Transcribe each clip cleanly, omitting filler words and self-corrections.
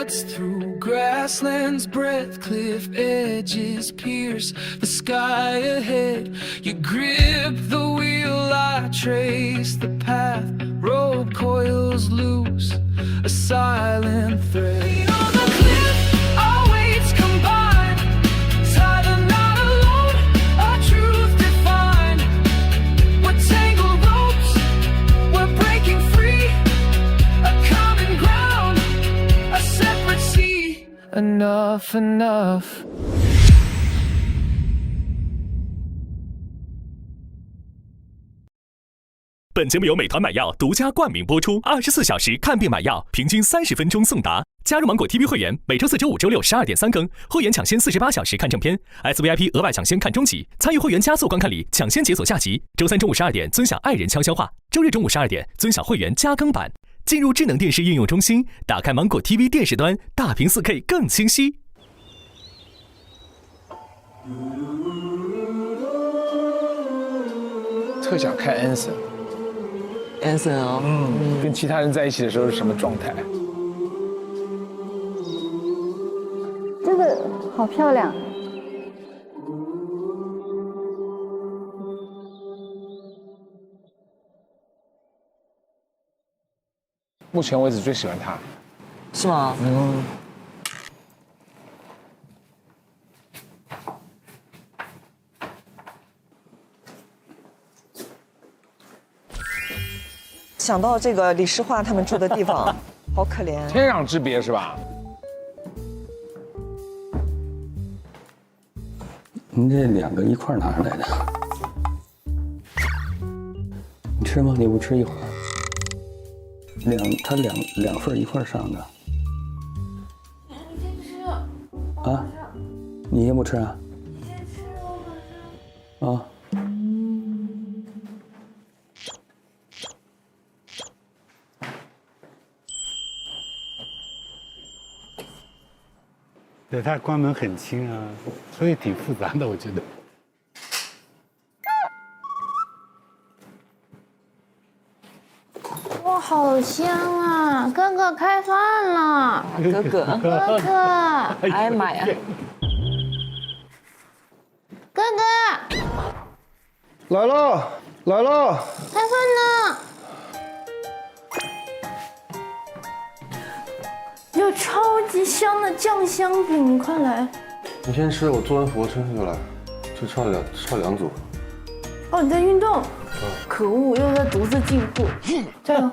cuts through grasslands, breath, cliff edges pierce the sky ahead. You grip the wheel, I trace the path. Rope coils loose, a silent thread. Beyond the cliff, our weights combine. Tied and not alone, a truth defined. We're tangled ropes, we're breaking free. A common ground, a separate sea. Enough, enough. 本节目由美团买药独家冠名播出，24小时看病买药，平均30分钟送达。加入芒果 TV 会员，每周4、周5、周6 12点3更，会员抢先48小时看正片 ，SVIP 额外抢先看中集，参与会员加速观看礼，抢先解锁下集。周3中午12点尊享爱人悄悄话，周日中午12点尊享会员加更版。进入智能电视应用中心，打开芒果 TV 电视端，大屏4K 更清晰。特想看安森。 Anson 哦，跟其他人在一起的时候是什么状态？这个好漂亮。目前为止最喜欢他。是吗？想到这个李诗画他们住的地方，好可怜。天壤之别是吧？您这2个一块拿上来的，你吃吗？你不吃一会儿。他两份一块上的。你先吃。啊？你先不吃啊？你先吃，啊。 对，它关门很轻啊，所以挺复杂的，我觉得。哇，好香啊！哥哥开饭了。哥哥，哥哥，哎妈呀！哥哥，来了，来了！开饭呢。有超级香的酱香饼，你快来！你先吃，我做完俯卧撑就来，就差两组。哦，你在运动？可恶，又在独自进步。加油！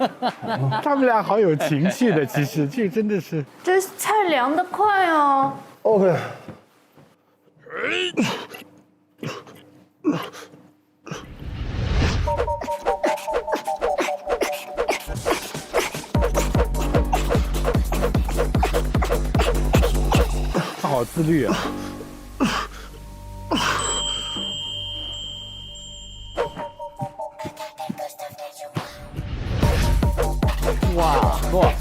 他们俩好有情趣的，其实这真的是。这菜凉得快哦。OK。他好自律啊！哇，哇！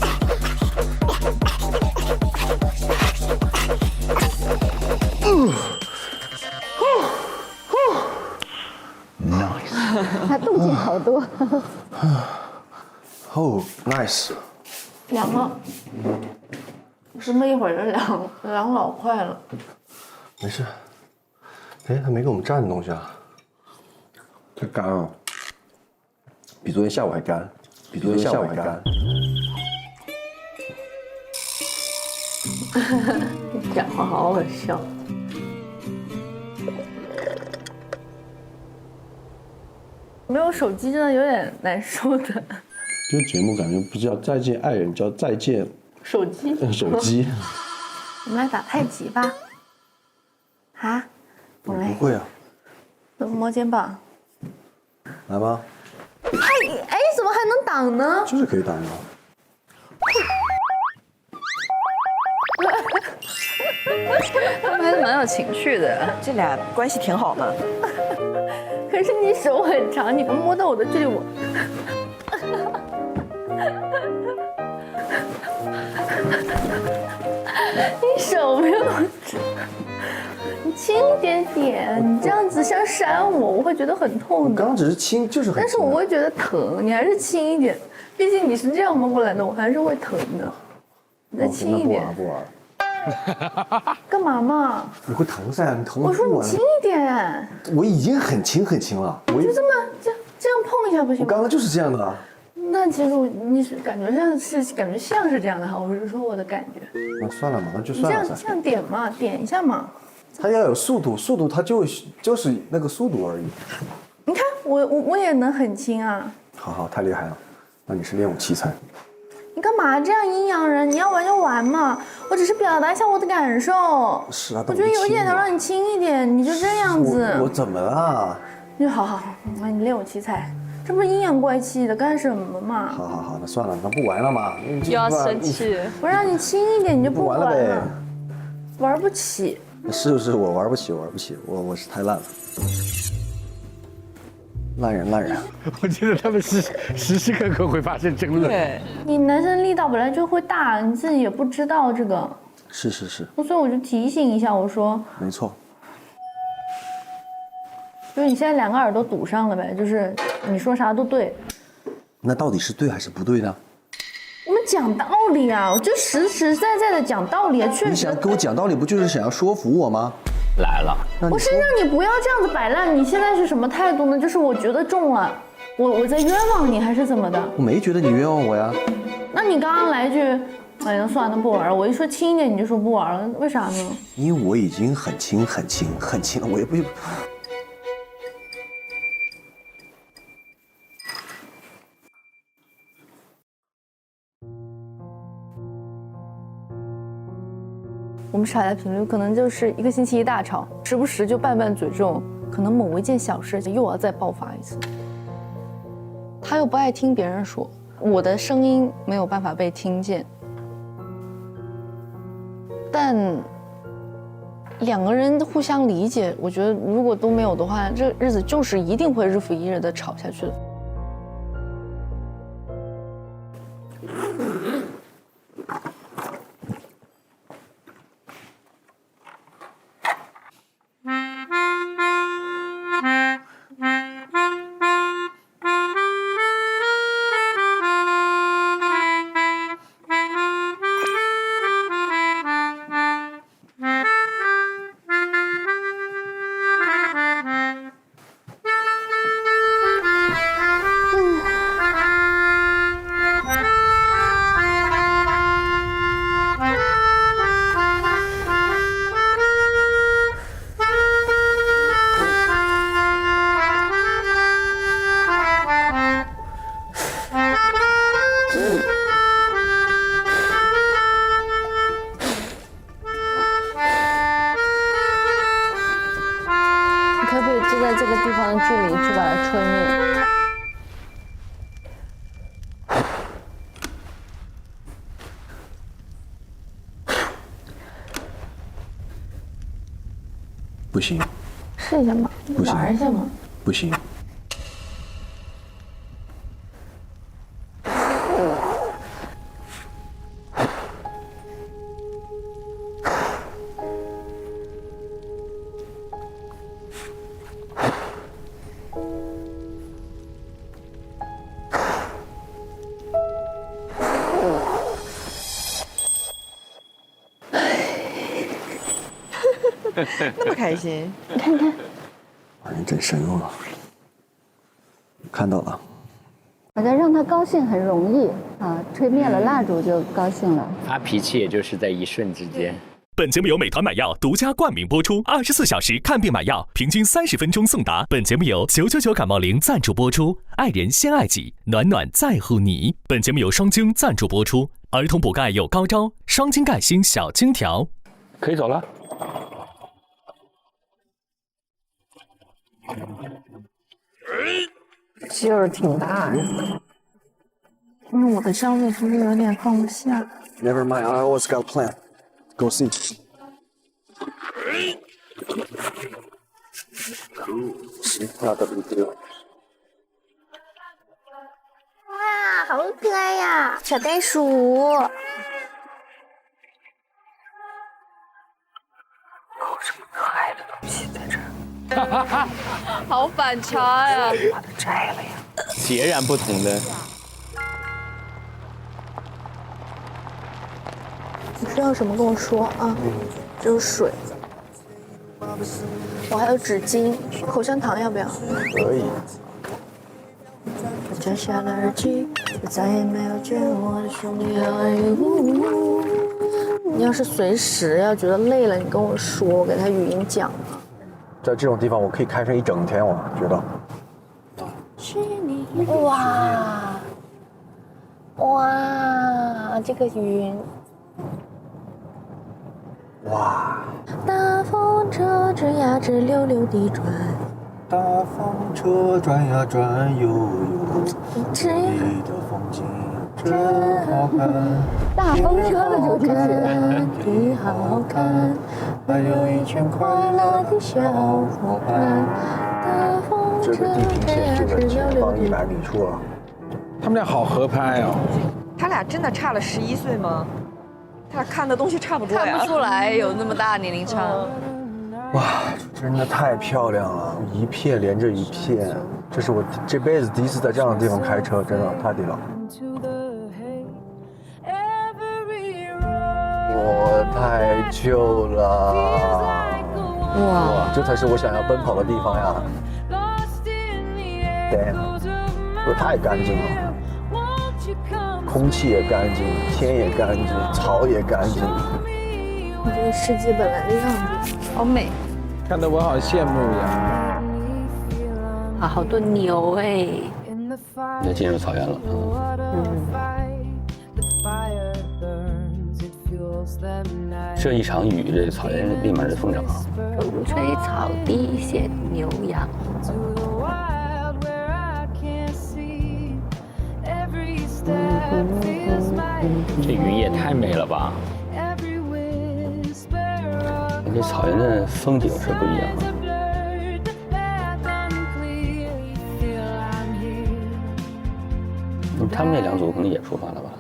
他动静好多。哦，nice。凉了。这么一会儿就凉老快了。没事。哎，他没给我们蘸的东西啊。太干啊！比昨天下午还干，比昨天下午还干。你讲话好好笑。没有手机真的有点难受的。这个节目感觉不叫再见爱人，叫再见手机。手机。我们来打太极吧。啊？我们来。不会啊。摸肩膀。来吧。哎，怎么还能挡呢？就是可以挡的。他们还是蛮有情趣的，这俩关系挺好的。可是你手很长，你不摸到我的这里，我。你手没有长，你轻一点点，你这样子像扇我，我会觉得很痛的。刚刚只是轻，就是很轻。但是我会觉得疼，你还是轻一点，毕竟你是这样摸过来的，我还是会疼的。你再轻一点。不玩。干嘛嘛？你会疼噻，你疼。我说你轻一点。我已经很轻了。我就这样碰一下不行吗？我刚刚就是这样的啊。那其实你是感觉像是这样的哈，我是说我的感觉。那算了嘛，那就算了噻。这样点嘛，点一下嘛。它要有速度它就是那个速度而已。你看我也能很轻啊。好，太厉害了。那你是练武奇才。你干嘛这样阴阳人？你要玩就玩嘛，我只是表达一下我的感受。是啊，我觉得有一点能让你轻一点，你就这样子。我怎么了？你好，你练武奇才，这不是阴阳怪气的干什么嘛？好，那算了，那不玩了嘛。又要生气。我让你轻一点，你就不玩了呗。玩不起。是我玩不起，我是太烂了。烂人。我觉得他们时时刻刻会发生争论。对，你男生力道本来就会大，你自己也不知道这个。是。所以我就提醒一下，我说。没错。就是你现在2个耳朵堵上了呗，就是你说啥都对。那到底是对还是不对呢？我们讲道理啊，我就实实在在的讲道理啊，确实。你想跟我讲道理，不就是想要说服我吗？来了。我是让你不要这样子摆烂，你现在是什么态度呢？就是我觉得中了，我在冤枉你还是怎么的？我没觉得你冤枉我呀。那你刚刚来一句，哎呀算了，不玩了。我一说轻一点，你就说不玩了，为啥呢？因为我已经很轻了，我也不。我们吵架频率可能就是1个星期一大吵，时不时就拌拌嘴这种，可能某一件小事又要再爆发一次。他又不爱听别人说，我的声音没有办法被听见，但2个人互相理解，我觉得如果都没有的话，这日子就是一定会日复一日的吵下去的。在这个地方的距离去把它吹灭。不行，试一下嘛，不行玩一下嘛。不行。那么开心，你看看，玩人真深入了，看到了。好像让他高兴很容易啊，吹灭了蜡烛就高兴了。发脾气也就是在一瞬之间。本节目由美团买药独家冠名播出，24小时看病买药，平均30分钟送达。本节目由999感冒灵赞助播出，爱人先爱己，暖暖在乎你。本节目由双晶赞助播出，儿童补钙有高招，双晶钙锌小金条。可以走了。劲儿挺大呀。因为我的项目是不是有点放不下？ Never mind, I always got a plan. Go see. Not that big deal. 哇，好可爱呀，小袋鼠。好反差呀！把它摘了呀。截然不同的。需要什么跟我说啊。这有水，我还有纸巾，口香糖要不要？可以。我摘下了耳机，就再也没有见我的兄弟好友。你要是随时要觉得累了，你跟我说，我给他语音讲啊。在这种地方，我可以开上一整天，我觉得。哇哇，这个云。哇！大风车吱呀吱溜溜地转，大风车转呀转悠悠，你的风景真好看。大风车的主题曲，你好看，还有一群快乐的小伙伴。这个地平线就在前方100米处了。他们俩好合拍哦。他俩真的差了11岁吗？他俩看的东西差不多呀。看不出来有那么大年龄差。哇，真的太漂亮了，一片连着一片。这是我这辈子第一次在这样的地方开车，真的太地道。我太旧了。哇，这才是我想要奔跑的地方呀。Damn， 这太干净了。空气也干净，天也干净，草也干净。你这个世界本来的样子，好美。看得我好羡慕呀。啊，好多牛哎。要进入草原了。这一场雨，这草原立马就疯长。风吹草低见牛羊。这云也太美了吧！这草原的风景是不一样的。他们那两组可能也出发了吧？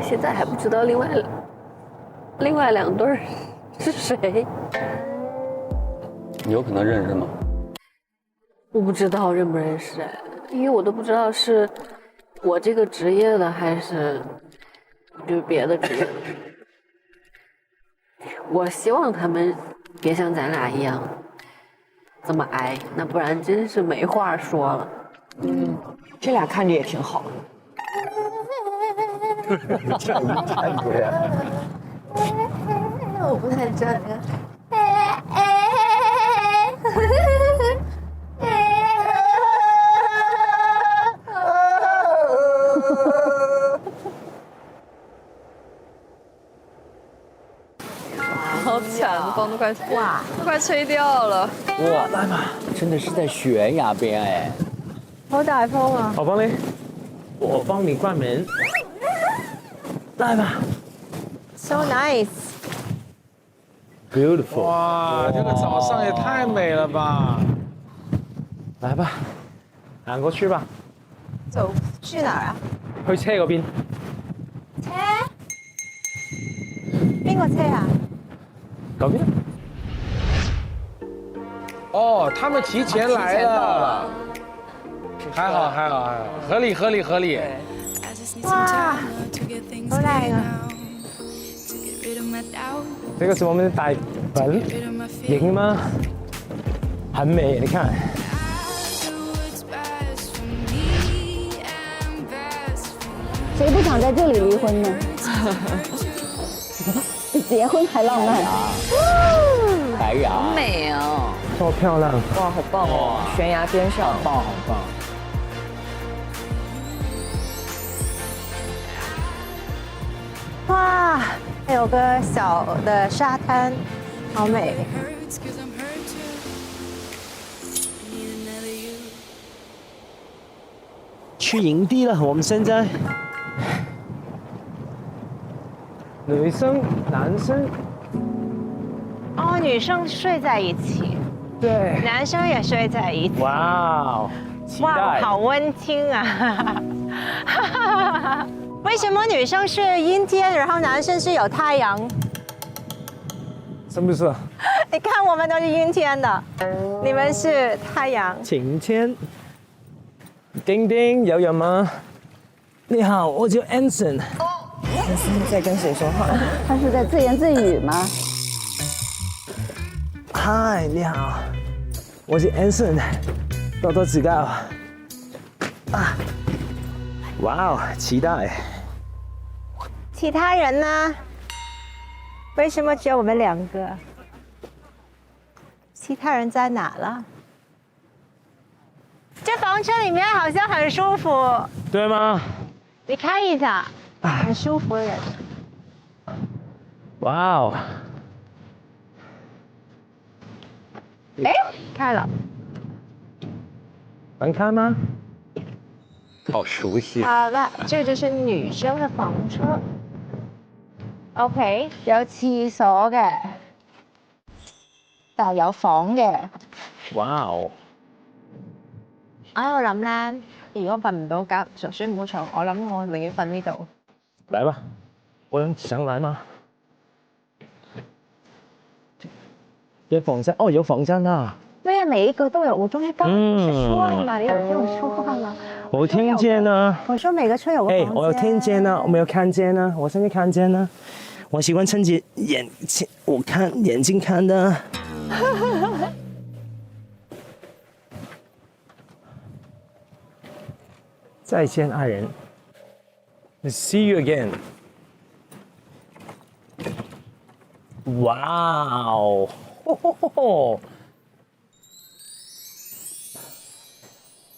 现在还不知道另外两对儿是谁。你有可能认识吗？我不知道认不认识，因为我都不知道是我这个职业的还是就是别的职业的。我希望他们别像咱俩一样这么矮，那不然真是没话说了。这俩看着也挺好。这一太对。我不太知道这个。好惨，风都快吹掉了。哇，来嘛，真的是在悬崖边哎。好大风啊！我帮你关门。来吧。So nice. Beautiful。哇，这个早上也太美了吧！来吧，行過去吧。走，去哪儿啊？去車嗰邊。車？邊個車啊？嗰邊。哦，他们提前来了。还好，合理。哇，好靚啊！這個是我們的大本營嗎？很美，你看。谁不想在这里离婚呢？比结婚还浪漫。白牙。好美哦！好漂亮。哇，好棒哦！悬崖边上，好棒。哇，还有个小的沙滩，好美。去营地了，我们现在。女生、男生。哦，女生睡在一起，对，男生也睡在一起。哇，期待。哇，好温馨啊！为什么女生是阴天，然后男生是有太阳？是不是？你看，我们都是阴天的，你们是太阳。晴天。丁丁，有人吗？你好，我叫 Anson。天思在跟谁说话？他是在自言自语吗？嗨，你好，我是 Anson， 多多指教。啊，哇哦，期待。其他人呢？为什么只有我们2个？其他人在哪了？这房车里面好像很舒服，对吗？你看一下，很舒服的人。哇哦！哎，开了。能看吗？好熟悉。好了，这就是女生的房车。OK， 有廁所嘅，但係有房嘅。哇哦！我喺度諗咧，如果瞓唔到覺，就算唔好嘈，我諗我寧願瞓呢度。来吧，我想来吗？有房间哦，有房间啊！对啊，每一个都有。我中间刚说了嘛，你有听我说话吗？我听见呢。我说每个车有个房间。我有听见呢，我没有看见呢，我现在看见呢。我喜欢睁着眼睛，我看眼睛看的。再见，爱人。See you again. 哇哦！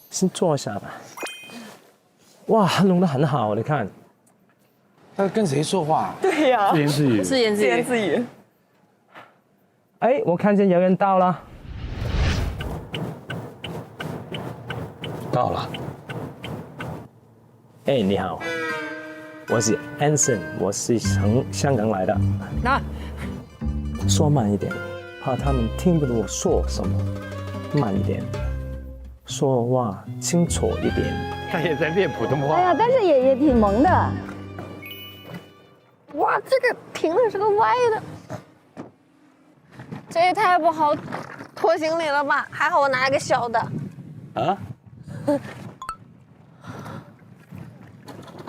先坐下吧。哇，弄得很好，你看。他跟谁说话？对呀，自言自语。自言自语。哎，我看见有人到了。到了。哎，你好，我是 Anson， 我是从香港来的。那说慢一点，怕他们听不懂我说什么。慢一点，说话清楚一点。他也在练普通话。哎呀，但是也挺萌的。哇，这个停的是个歪的，这也太不好拖行李了吧？还好我拿了个小的。啊？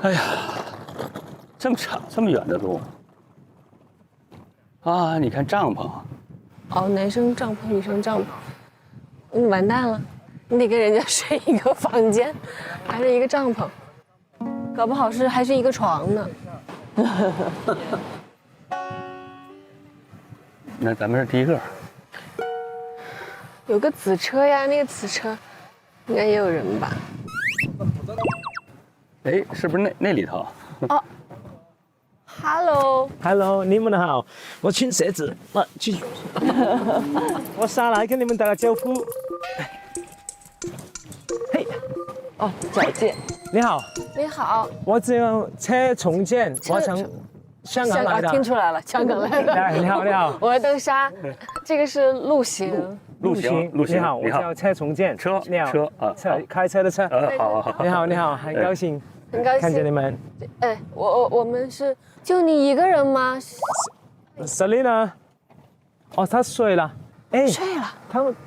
哎呀，这么长这么远的路啊！你看帐篷。哦，男生帐篷，女生帐篷，完蛋了，你得跟人家睡一个房间，还是一个帐篷，搞不好还是一个床呢。那咱们是第一个。有个紫车呀，那个紫车应该也有人吧？哎，是不是那里头？哦 ，Hello，你们好，我穿鞋子，去，我下来跟你们打个招呼。嘿，哦，矫健。你好，你好，我叫车重建，我从香港来的。听出来了，香港来的。你好，我是邓莎，这个是陆行。你好，我叫车重建。你好，开车的车。好。你好，很高兴，很高兴看见你们。哎，我们是就你一个人吗 ？Selina， 哦，她睡了。哎，睡了。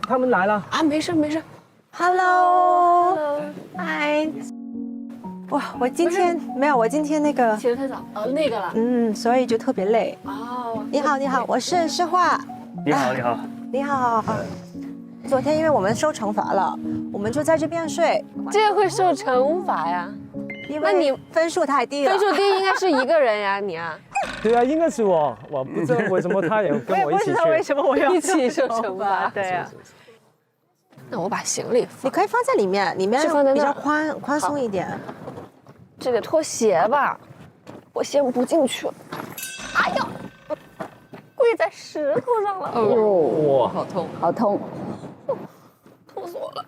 他们来了啊，没事。Hello， 嗨。哇，我今天没有，我今天那个起得太早哦，那个了。所以就特别累。哦，你好，我是诗画。你好。昨天因为我们受惩罚了，我们就在这边睡。这会受惩罚呀？那你分数太低了。分数低应该是一个人呀，你啊。对啊，应该是我不知道为什么他也跟我一起去。我也不知道为什么我要一起受惩罚。对啊。那我把行李你可以放在里面比较宽松一点。这得脱鞋吧，我先不进去了。哎呦，跪在石头上了。哇，好痛，好痛，痛死我了。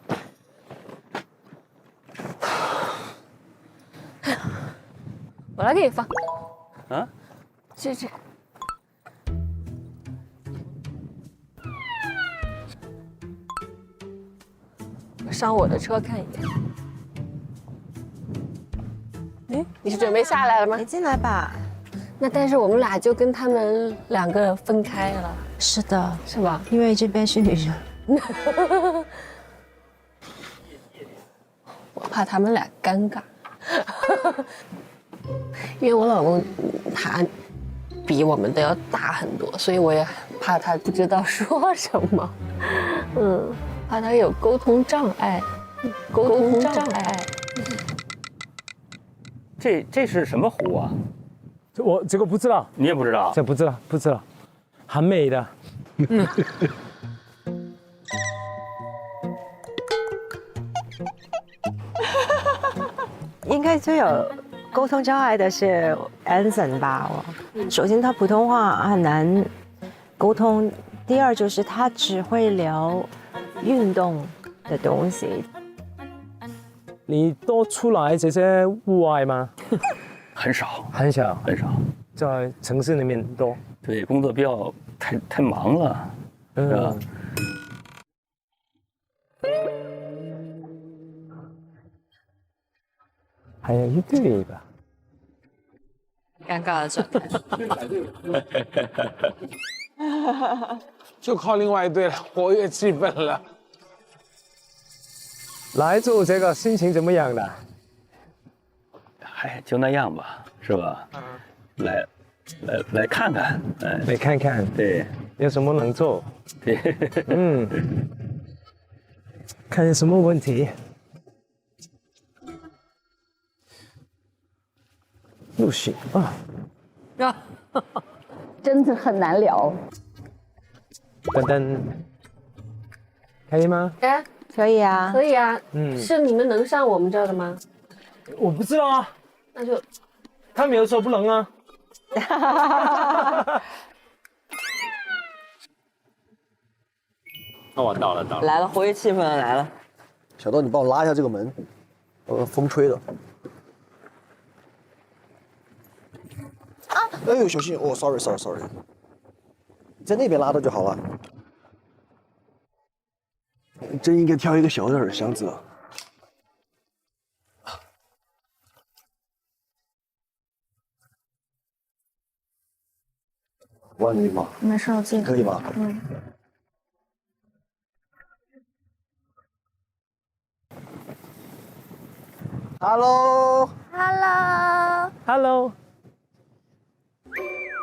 我来给你放。啊？这。我上我的车看一眼。你是准备下来了吗？你进来吧。那但是我们俩就跟他们2个分开了。是的，是吧？因为这边是女生。我怕他们俩尴尬。因为我老公他比我们都要大很多，所以我也怕他不知道说什么，怕他有沟通障碍，这是什么湖啊？我这个不知道，你也不知道？这不知道，很美的。应该最有沟通障碍的是 Anson 吧？首先他普通话很难沟通，第二就是他只会聊运动的东西。你多出来这些户外吗？很少，在城市里面多。对，工作比较太忙了，是吧？还有一对吧？尴尬的状态。就靠另外一队了，活跃气氛了。来做这个心情怎么样的？嗨，就那样吧，是吧？来看看，来看看，对，有什么能做？对，看有什么问题。不行啊！真的很难聊。噔噔，可以吗？哎，可以啊，可以啊。是你们能上我们这儿的吗？我不知道啊。那就，他没有说不能啊。哦，到了。来了，活跃气氛来了。小豆，你帮我拉一下这个门，风吹的。哎呦，小心！哦 ，sorry， 在那边拉的就好了。真应该挑一个小点的箱子啊。我你吗？没事，我自己可以吗？Hello，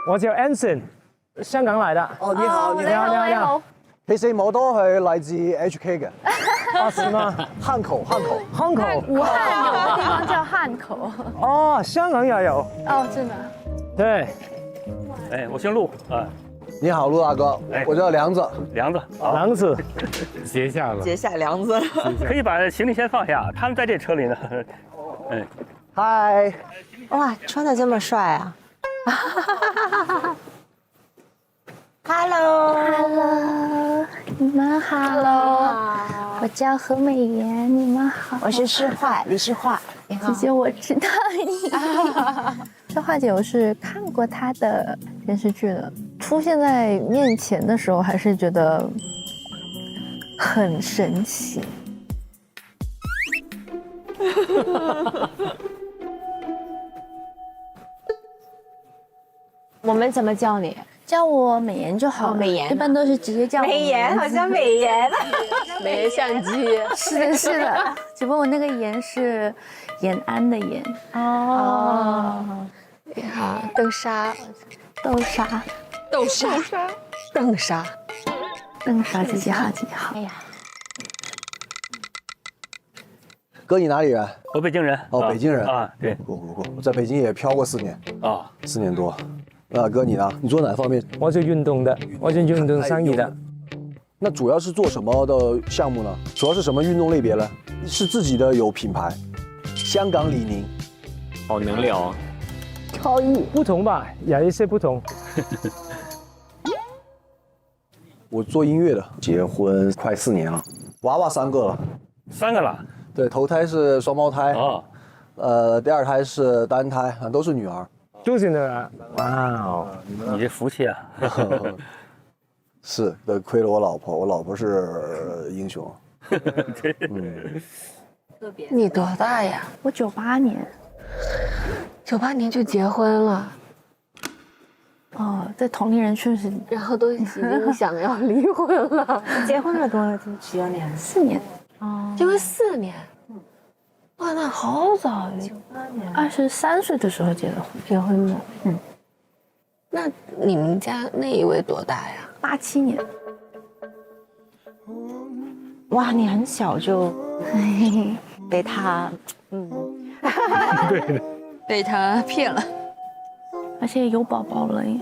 我叫 Anson， 香港來的。哦，你好，你好。其實我都係來自 HK 嘅。啊，是嗎？漢口。漢口。武漢有個地方叫漢口。哦，香港也有。哦，真的。對。哎，我姓陸啊。你好，陸大哥，我叫梁子。梁子，截下了。结下梁子。可以把行李先放下，他们在这车里呢。哎，嗨。哇，穿的这么帅啊！Hello， 你们好。我叫何美妍，你们好。我是诗画，李诗画。你好，姐姐，我知道你。诗画姐，我是看过她的电视剧的，出现在面前的时候，还是觉得很神奇。我们怎么叫你？叫我美妍就好了。美妍，一般都是直接叫我美妍，好像美妍。美颜相机。是的，只不过我那个妍是延安的延。哦。你好，豆沙。姐姐好。哎呀，哥，你哪里人？我北京人。哦，北京人啊，对。我在北京也漂过4年。啊，4年多。哥你呢？你做哪方面？我是运动的，我是运动生意的。那主要是做什么的项目呢？主要是什么运动类别呢？是自己的有品牌，香港李宁。好能聊。超异不同吧，有一些不同。我做音乐的，结婚快4年了，娃娃3个了。3个了？对，头胎是双胞胎。哦。第2胎是单胎，都是女儿。就是女儿。哇哦，你这福气啊！是，亏了我老婆，我老婆是英雄。你多大呀？我98年。98年就结婚了。哦，在同龄人确实，然后都已经想要离婚了。结婚了多了，几多年？ 4年。哦，结婚4年。哇，那好早呀，23岁的时候结的婚。结婚的。嗯，那你们家那一位多大呀？87年。哇，你很小就被他，对，被他骗了，而且有宝宝了耶。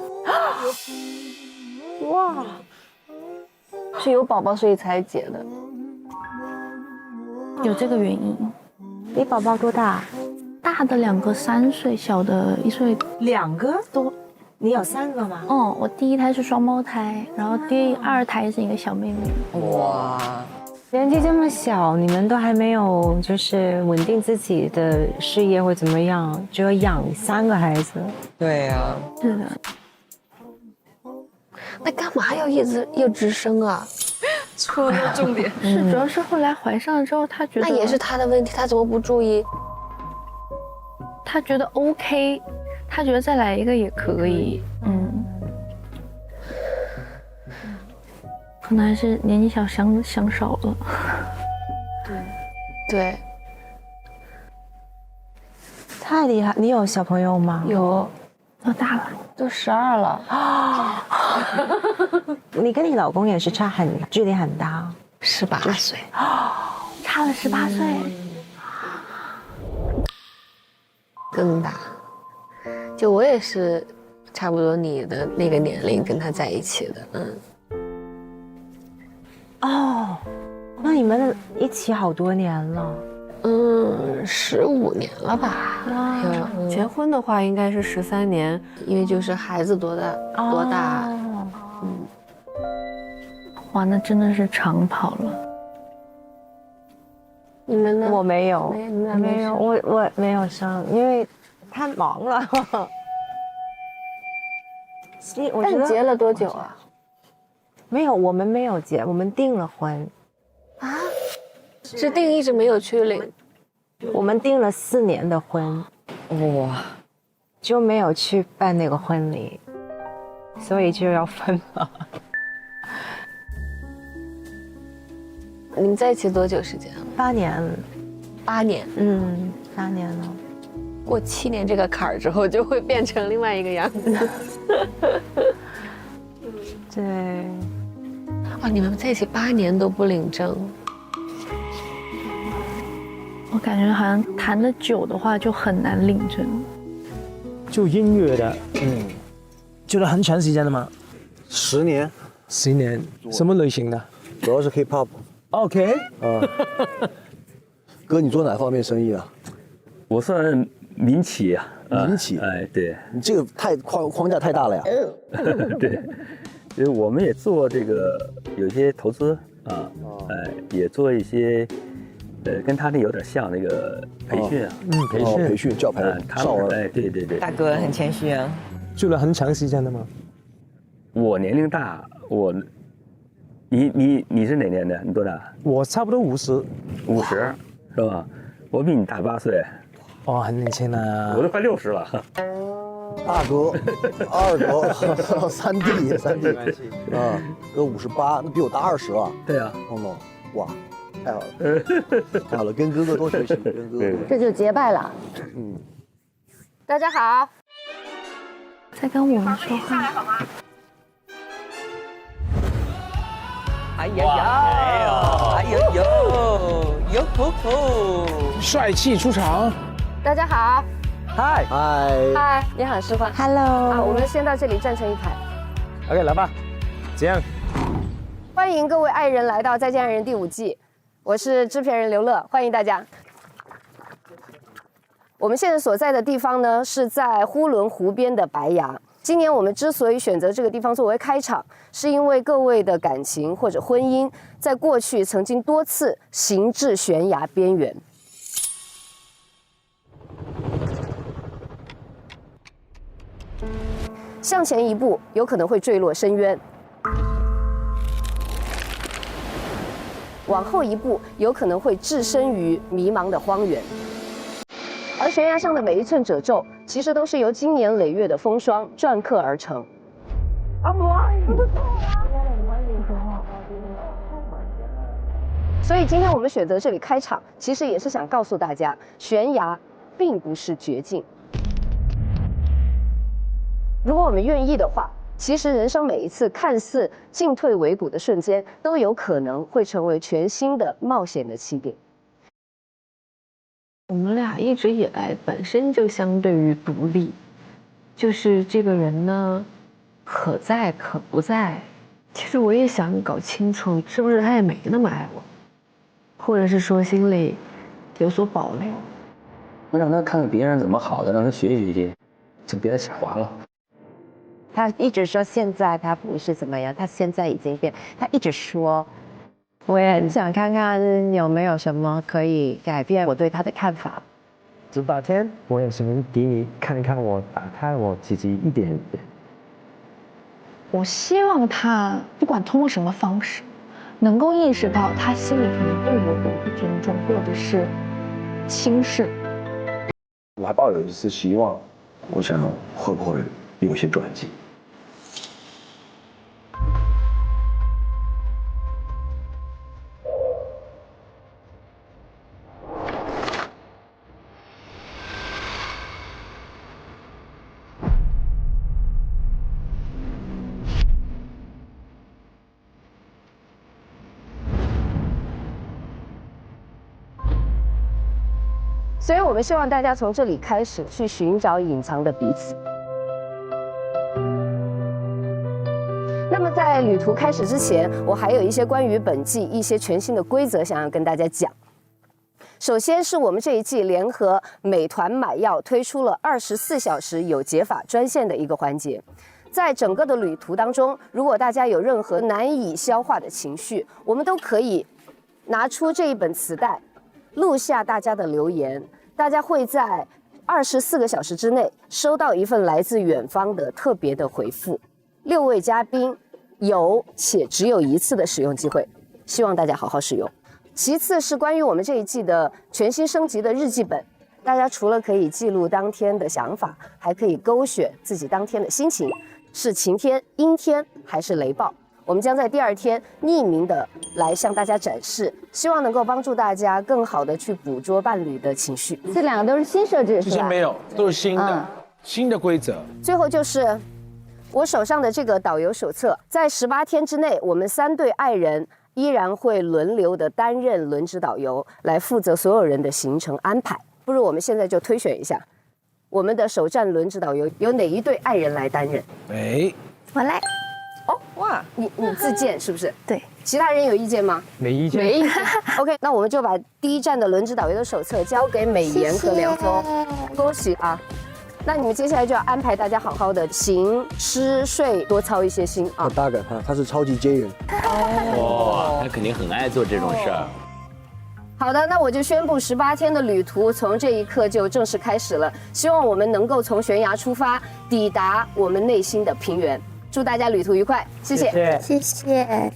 哇，是有宝宝所以才结的，有这个原因。你宝宝多大？大的2个3岁，小的1岁。2个多？你有3个吗？嗯，我第1胎是双胞胎，然后第2胎是一个小妹妹。哇，年纪这么小，你们都还没有就是稳定自己的事业或怎么样，就要养3个孩子。对呀，是的。那干嘛要一直生啊？说重点是，主要是后来怀上了之后，他觉得那也是他的问题，他怎么不注意？他觉得 OK， 他觉得再来一个也可以，可能还是年纪小想少了。对，太厉害！你有小朋友吗？有，都大了，都12了啊！你跟你老公也是距离很大，18岁，差了18岁，更大。就我也是差不多你的那个年龄跟他在一起的，哦，那你们一起好多年了，15年了吧？结婚的话应该是13年，因为就是孩子多大，哇，那真的是长跑了。你们呢？我没有，没有，我没有生，因为太忙了。那你结了多久啊？没有，我们没有结，我们订了婚。啊？是订一直没有去领？我们订了4年的婚，哇，就没有去办那个婚礼，所以就要分了。你们在一起多久时间了？8年。8年？8年了。过7年这个坎儿之后，就会变成另外一个样子。对。哇，你们在一起8年都不领证。我感觉好像谈得久的话就很难领证。就音乐的，就是很长时间的吗？10年。10年，什么类型的？主要是 K-pop。OK。哥，你做哪方面生意啊？我算民企啊。民企？哎，对。你这个框架太大了呀。对，因为我们也做这个有些投资啊，也做一些。跟他那有点像那个培训啊，培训教培少儿，哎，对对对，大哥很谦虚啊。做了很长时间的吗？我年龄大，你是哪年的？你多大？我差不多50，是吧？我比你大8岁。哦，很年轻啊。我都快60了。大哥、二哥、三弟啊，哥58，那比我大20了。对啊。哇。太好了，太好了，跟哥哥多学习，跟哥哥。这就结拜了。大家好。在跟我们说话。哎呀呀！哎呦呦！哟吼吼！帅气出场。大家好。嗨。嗨，你好，师范。Hello。我们先到这里站成一排。OK， 来吧。这样。欢迎各位爱人来到《再见爱人》第5季。我是制片人刘乐，欢迎大家。我们现在所在的地方呢，是在呼伦湖边的白崖。今年我们之所以选择这个地方作为开场，是因为各位的感情或者婚姻，在过去曾经多次行至悬崖边缘。向前一步，有可能会坠落深渊。往后一步，有可能会置身于迷茫的荒原。而悬崖上的每一寸褶皱，其实都是由经年累月的风霜篆刻而成。所以今天我们选择这里开场，其实也是想告诉大家，悬崖并不是绝境。如果我们愿意的话，其实人生每一次看似进退维谷的瞬间，都有可能会成为全新的冒险的起点。我们俩一直以来本身就相对于独立，就是这个人呢，可在可不在。其实我也想搞清楚，是不是他也没那么爱我，或者是说心里有所保留。我让他看看别人怎么好的，让他学习，就别傻滑了。他一直说现在他不是怎么样，他现在已经变。他一直说，我也很想看看有没有什么可以改变我对他的看法。18天，我也想给你看一看我打开我自己一点点。我希望他不管通过什么方式，能够意识到他心里可能对我有不尊重，或者是轻视。我还抱有一丝希望，我想会不会有些转机。所以我们希望大家从这里开始去寻找隐藏的彼此。那么在旅途开始之前，我还有一些关于本季一些全新的规则想要跟大家讲。首先是我们这一季联合美团买药推出了24小时有解法专线的一个环节。在整个的旅途当中，如果大家有任何难以消化的情绪，我们都可以拿出这一本磁带，录下大家的留言，大家会在24个小时之内收到一份来自远方的特别的回复。6位嘉宾有且只有一次的使用机会，希望大家好好使用。其次是关于我们这一季的全新升级的日记本，大家除了可以记录当天的想法，还可以勾选自己当天的心情，是晴天、阴天还是雷暴。我们将在第2天匿名的来向大家展示，希望能够帮助大家更好的去捕捉伴侣的情绪。这2个都是新设置，之前没有，都是新的，新的规则。最后就是我手上的这个导游手册，在18天之内，我们3对爱人依然会轮流的担任轮值导游，来负责所有人的行程安排。不如我们现在就推选一下，我们的首站轮值导游由哪一对爱人来担任？哎，我来。哦，哇，你自荐是不是？对。其他人有意见吗？没意见。没意见。OK， 那我们就把第1站的轮值导游的手册交给美妍和梁峰，恭喜啊！那你们接下来就要安排大家好好的行吃睡，多操一些心啊。大概他是超级 J 人。哇，他肯定很爱做这种事儿。好的，那我就宣布18天的旅途从这一刻就正式开始了。希望我们能够从悬崖出发，抵达我们内心的平原。祝大家旅途愉快，谢谢，谢谢。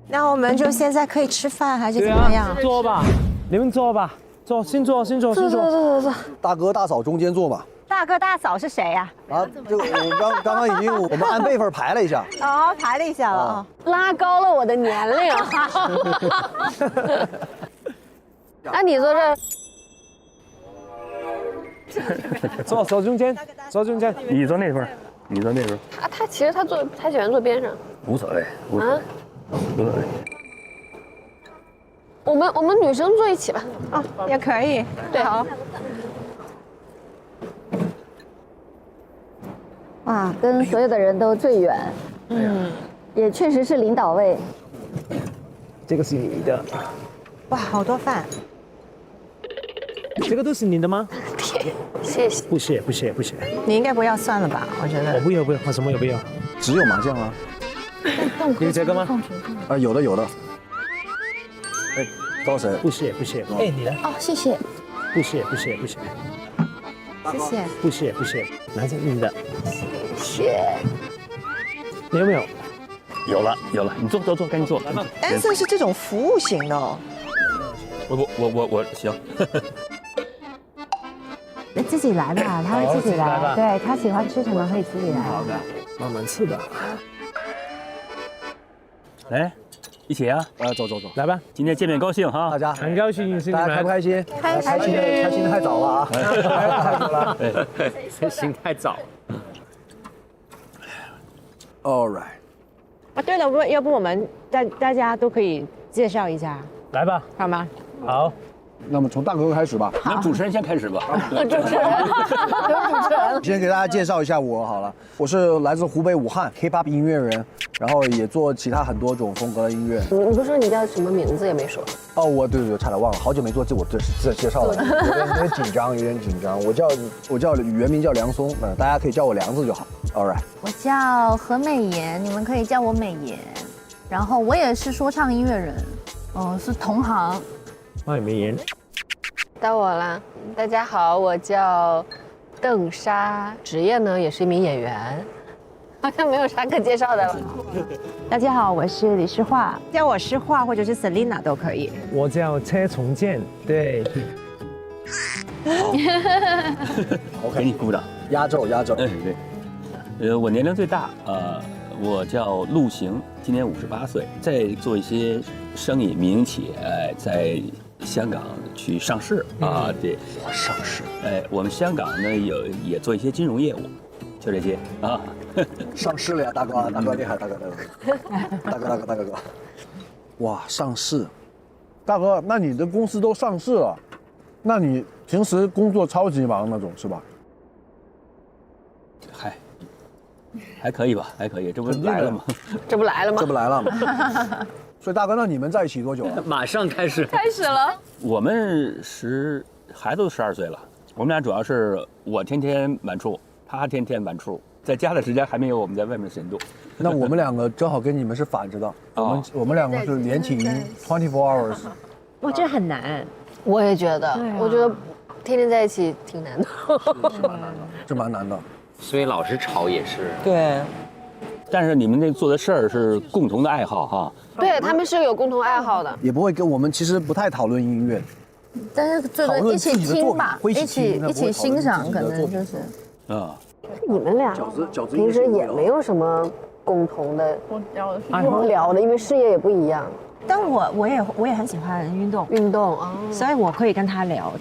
那我们就现在可以吃饭还是怎么样？坐吧，你们坐吧，坐，先坐。坐。大哥大嫂中间坐嘛。大哥大嫂是谁呀？这个我刚刚已经我们按辈分排了一下。哦，排了一下了，拉高了我的年龄。那你坐这。坐中间，坐中间。你坐那边，你坐那边。他其实他喜欢坐边上。无所谓，无所谓。我们女生坐一起吧。哦，也可以。对，好。哇，跟所有的人都最远，也确实是领导位。这个是你的。哇，好多饭。这个都是你的吗？谢谢。不谢。你应该不要算了吧？我觉得。我不要，我什么也不要。只有麻将啊。有这个吗？有的。哎，高神。不谢。哎，你的。哦，谢谢。不谢。谢谢。不谢。男生你的。谢谢。你有没有？有了，你坐，赶紧坐。安森是这种服务型的哦。我行。自己来吧，他会自己来。对，他喜欢吃什么会自己来。好的，慢慢吃吧。来，一起啊！走，来吧，今天见面高兴哈，大家很高兴认识你们。大家开不开心？开心开心的太早了啊！太早了。开心太早。All right。啊，对了，要不我们大家都可以介绍一下，来吧，好吗？好。那么从大哥开始吧。那主持人先开始吧。先给大家介绍一下我好了，我是来自湖北武汉 K-pop 音乐人，然后也做其他很多种风格的音乐。你不说你叫什么名字也没说。哦，对，差点忘了，好久没做自我介绍了，有点紧张。我叫原名叫梁松，大家可以叫我梁字就好。All right。我叫何美妍，你们可以叫我美妍。然后我也是说唱音乐人，是同行。欢迎美妍。到我了，大家好，我叫邓莎，职业呢也是一名演员，好像没有啥可介绍的了。大家好，我是李诗画，叫我诗画或者是 Selina 都可以。我叫车重建，对。给你鼓掌。压轴。对。我年龄最大，我叫陆行，今年58岁，在做一些生意民营企业，在香港去上市啊，对，上市。我们香港呢也做一些金融业务，就这些啊。上市了呀，大哥厉害，大哥。哇，上市，大哥，那你的公司都上市了，那你平时工作超级忙那种是吧？还可以吧，还可以，这不来了吗？这不来了吗？所以大哥，那你们在一起多久了？马上开始了。我们孩子都12岁了，我们俩主要是我天天晚出，他天天晚出，在家的时间还没有我们在外面的深度。那我们两个正好跟你们是反着的，我们两个是连体婴24 hours。哇，这很难。我也觉得，我觉得天天在一起挺难的。这蛮难的。所以老是吵也是。对。但是你们那做的事儿是共同的爱好哈。对，他们是有共同爱好的。也不会跟我们其实不太讨论音乐，但是这个一起听吧，一起欣赏，可能就是。你们俩平时也没有什么共同的聊的，因为事业也不一样。但我也很喜欢运动啊，所以我可以跟他聊。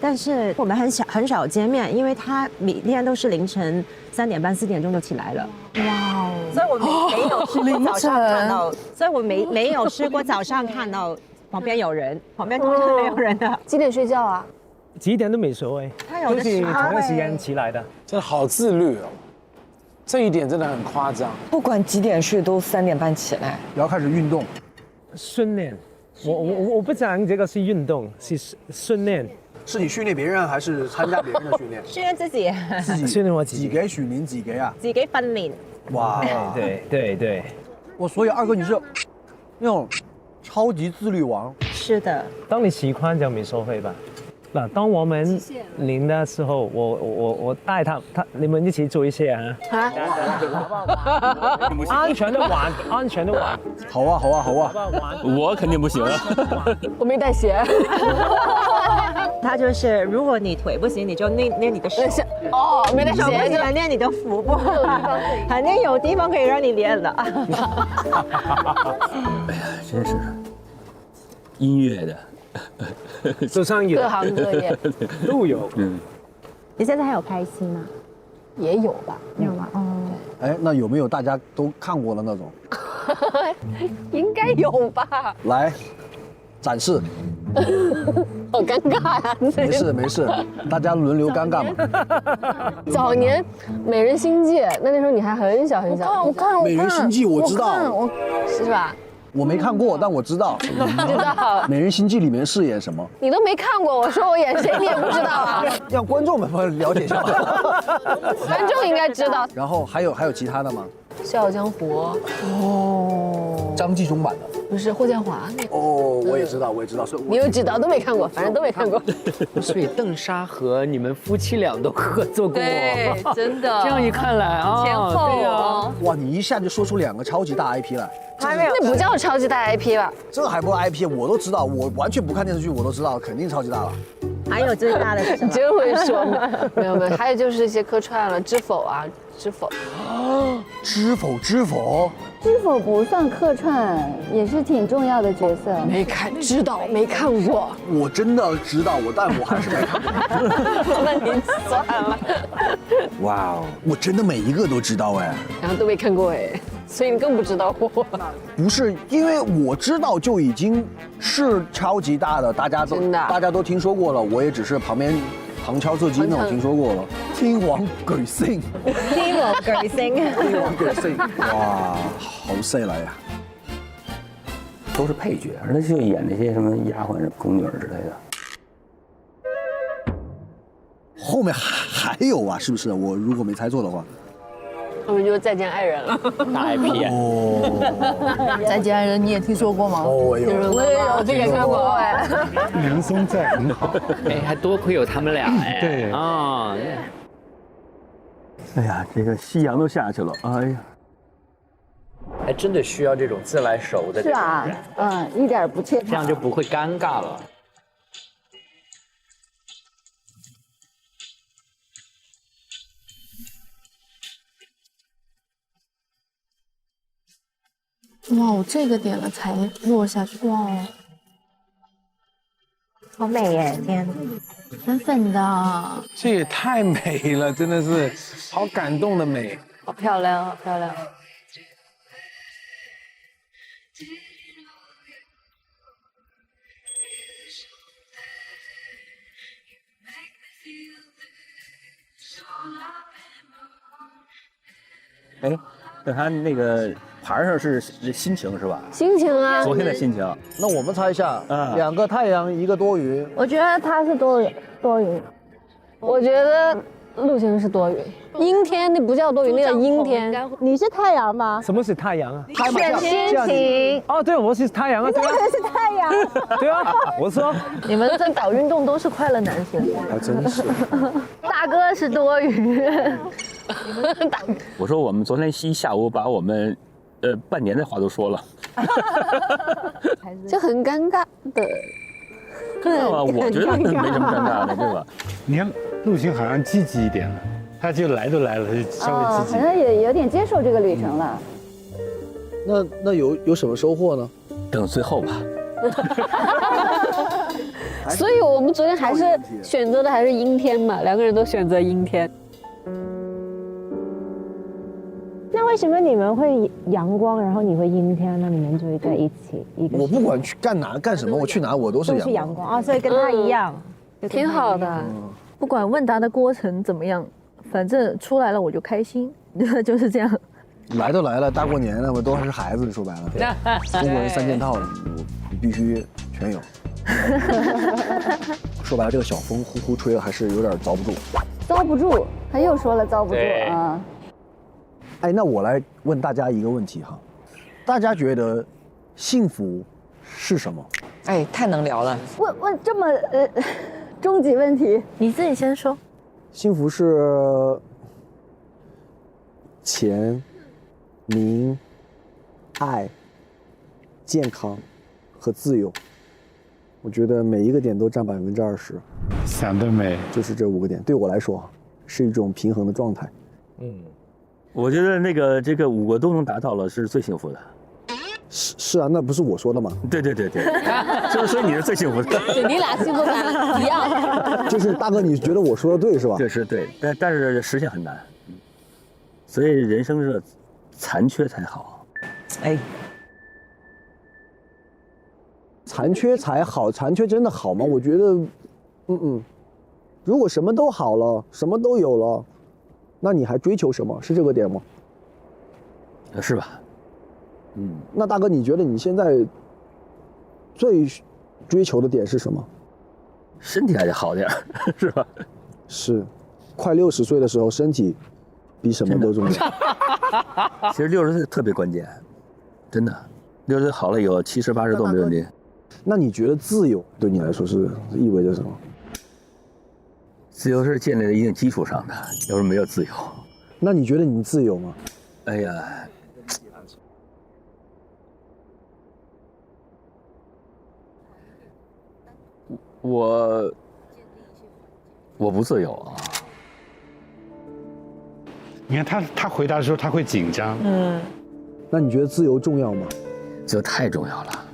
但是我们很少见面，因为他每天都是凌晨3点半4点钟就起来了。哇！所以我没有试过早上看到，所以我没有试过早上看到旁边有人，旁边通常没有人的。几点睡觉啊？几点都没所谓，都是同一个时间起来的。真的好自律哦，这一点真的很夸张。不管几点睡都3点半起来，然后开始运动。训练，我不讲这个是运动，是训练。是你训练别人还是参加别人的训练？训练自己。训練我自己。自己訓練自己啊？自己訓練。哇，對。所以二哥你是那種超級自律王。是的。當你習慣就沒所謂吧。那當我們練的時候，我帶你們一起做一些啊。安全的玩。好啊。我肯定不行。我没带鞋。他就是，如果你腿不行，你就练你的手。没带鞋就练你的腹部。肯定有地方可以让你练的。哎呀，真是音乐的。做生意各行各业都有。你现在还有拍戏吗？也有吧。有吗？哎，那有没有大家都看过的那种？应该有吧。来，展示。好尴尬呀！没事，大家轮流尴尬嘛。早年《美人心计》，那时候你还很小。我看《美人心计》我知道，是吧？我没看过，但我知道。知道。美人心计里面饰演什么？你都没看过，我说我演谁你也不知道啊？让观众们了解一下。观众应该知道。然后还有其他的吗？《笑傲江湖》张纪中版的。不是霍建华那个。我也知道，所以你又知道都没看过，反正都没看过。所以邓莎和你们夫妻俩都合作过。对，真的。这样一看来啊，前后对啊。哇，你一下就说出2个超级大 IP 来。那不叫超级大 IP 吧？这还不 IP， 我都知道，我完全不看电视剧，我都知道，肯定超级大了。还有最大的是什么？真会说。没有，还有就是一些客串了，《知否》啊，知否。知否知否，知否不算客串，也是挺重要的角色。没看，知道没看过。我真的知道但我还是没看过。那你算了。哇哦，我真的每一个都知道哎。然后都没看过哎，所以你更不知道我。不是，因为我知道就已经是超级大的，大家都听说过了，我也只是旁边旁敲侧击那种听说过了。天王巨星，天王巨星，天王巨星，哇，好犀利呀！都是配角，而且就演那些什么丫鬟、宫女之类的。后面还有啊，是不是？我如果没猜错的话。他们就再见爱人了，大 IP 哦，再见爱人你也听说过吗？哦，我有，我也有，这个看过哎。梁松在很好，哎，还多亏有他们俩哎。对啊。哎呀，这个夕阳都下去了，哎呀，还真的需要这种自来熟的。是啊，一点不怯场，这样就不会尴尬了。哇，我这个点了才落下去，哇，好美耶！天，粉粉的，这也太美了，真的是好感动的美。好漂亮，好漂亮。哎，那他那个牌上是心情是吧？心情啊，昨天的心情。那我们猜一下，两个太阳，一个多云。我觉得他是多云。我觉得陆行是多云，阴天那不叫多云，那叫阴天。你是太阳吗？什么是太阳啊？选心情。哦，对，我是太阳啊，对啊，是太阳。对啊，我说你们在搞运动都是快乐男生，还真是。大哥是多云。我说我们昨天一下午把我们半年的话都说了，就很尴尬的。对吧？我觉得没什么尴尬的，对吧？你看陆行好像积极一点了，他就来都来了，就稍微积极。好像也有点接受这个旅程了。那有什么收获呢？等最后吧。所以我们昨天还是选择的还是阴天嘛，两个人都选择阴天。那为什么你们会阳光，然后你会阴天呢？你们就会在一起一个。我不管去干什么，我去哪我都是阳光啊，所以跟他一样，挺好的。不管问答的过程怎么样，反正出来了我就开心，就是这样。来都来了，大过年的嘛，都还是孩子，说白了，中国人3件套，你必须全有。说白了，这个小风呼呼吹了，还是有点遭不住。遭不住，他又说了遭不住啊。哎，那我来问大家一个问题哈，大家觉得幸福是什么？哎，太能聊了。问这么终极问题，你自己先说。幸福是钱、名、爱、健康和自由。我觉得每一个点都占20%。想得美，就是这5个点，对我来说是一种平衡的状态。我觉得这个5个都能达到了，是最幸福的。是啊，那不是我说的吗？对，就是所以你是最幸福的。对，你俩幸福感一样。就是大哥，你觉得我说的对是吧？这是对，但是实现很难，所以人生是残缺才好。哎，残缺才好，残缺真的好吗？我觉得，如果什么都好了，什么都有了，那你还追求什么？是这个点吗？是吧？那大哥，你觉得你现在最追求的点是什么？身体还得好点，是吧？是，快60岁的时候，身体比什么都重要。其实60岁特别关键，真的，60岁好了以后，70、80都没问题。那你觉得自由对你来说是意味着什么？自由是建立在一定基础上的，要是没有自由，那你觉得你自由吗？哎呀。我不自由啊，你看他回答的时候他会紧张。那你觉得自由重要吗？这太重要了。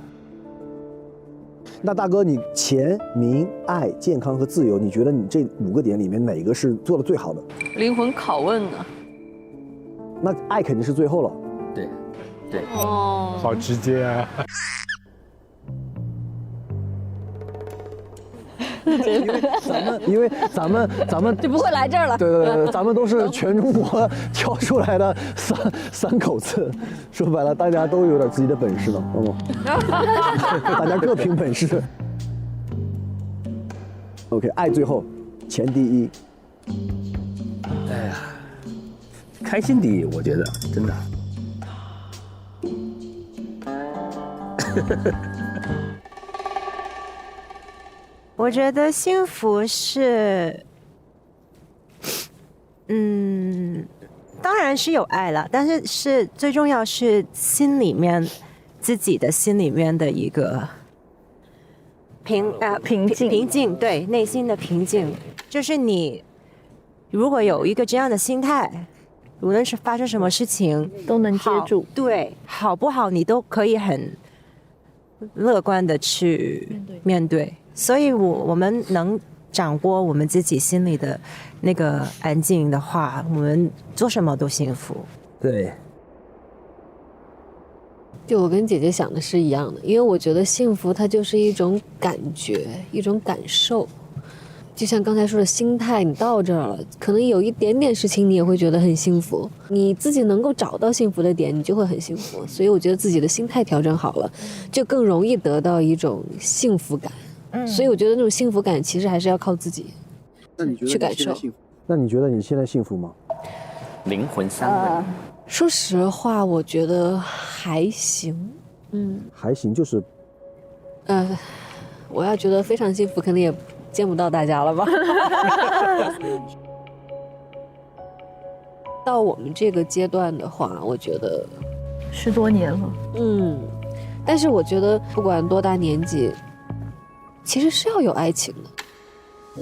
那大哥，你钱、名、爱、健康和自由，你觉得你这5个点里面哪个是做的最好的？灵魂拷问呢？那爱肯定是最后了。对，对。哦，好直接啊！因为咱们就不会来这儿了。对，咱们都是全中国挑出来的三口子，说白了，大家都有点自己的本事了，大家各凭本事。OK， 爱最后，钱第一。哎呀，开心第一，我觉得真的。我觉得幸福是，当然是有爱了，但是最重要是自己的心里面的一个平静，对，内心的平静，就是你如果有一个这样的心态，无论是发生什么事情都能接住，对，好不好你都可以很乐观的去面对。所以我们能掌握我们自己心里的那个安静的话，我们做什么都幸福。对，就我跟姐姐想的是一样的，因为我觉得幸福它就是一种感觉，一种感受。就像刚才说的心态，你到这儿了，可能有一点点事情你也会觉得很幸福，你自己能够找到幸福的点，你就会很幸福。所以我觉得自己的心态调整好了，就更容易得到一种幸福感。所以我觉得那种幸福感其实还是要靠自己去感受。那你觉得你现在幸福吗？灵魂三问。说实话，我觉得还行。还行，就是。我要觉得非常幸福，可能也见不到大家了吧。到我们这个阶段的话，我觉得10多年了。但是我觉得不管多大年纪，其实是要有爱情的，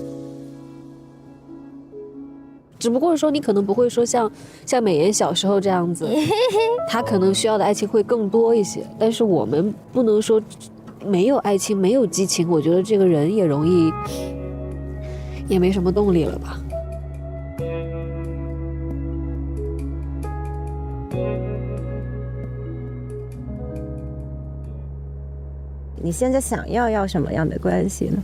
只不过说你可能不会说像美妍小时候这样子，她可能需要的爱情会更多一些。但是我们不能说没有爱情没有激情，我觉得这个人也容易也没什么动力了吧。你现在想要什么样的关系呢？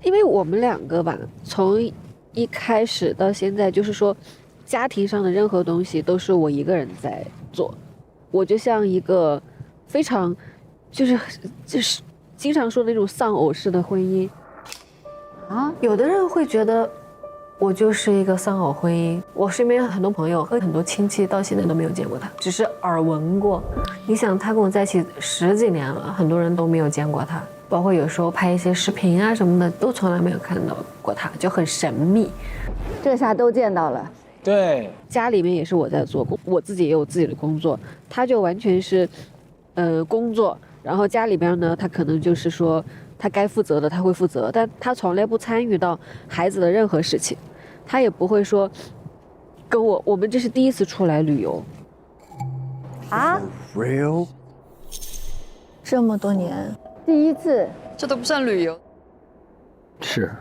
因为我们两个吧，从一开始到现在，就是说家庭上的任何东西都是我一个人在做，我就像一个非常就是经常说的那种丧偶式的婚姻啊。有的人会觉得我就是一个丧偶婚姻，我身边很多朋友和很多亲戚到现在都没有见过他，只是耳闻过。你想他跟我在一起10几年了，很多人都没有见过他，包括有时候拍一些视频啊什么的，都从来没有看到过他，就很神秘。这下都见到了。对，家里面也是我在做工，我自己也有自己的工作，他就完全是工作，然后家里边呢，他可能就是说他该负责的他会负责，但他从来不参与到孩子的任何事情，他也不会说跟我们这是第一次出来旅游啊 ，real， 这么多年第一次，这都不算旅游。是。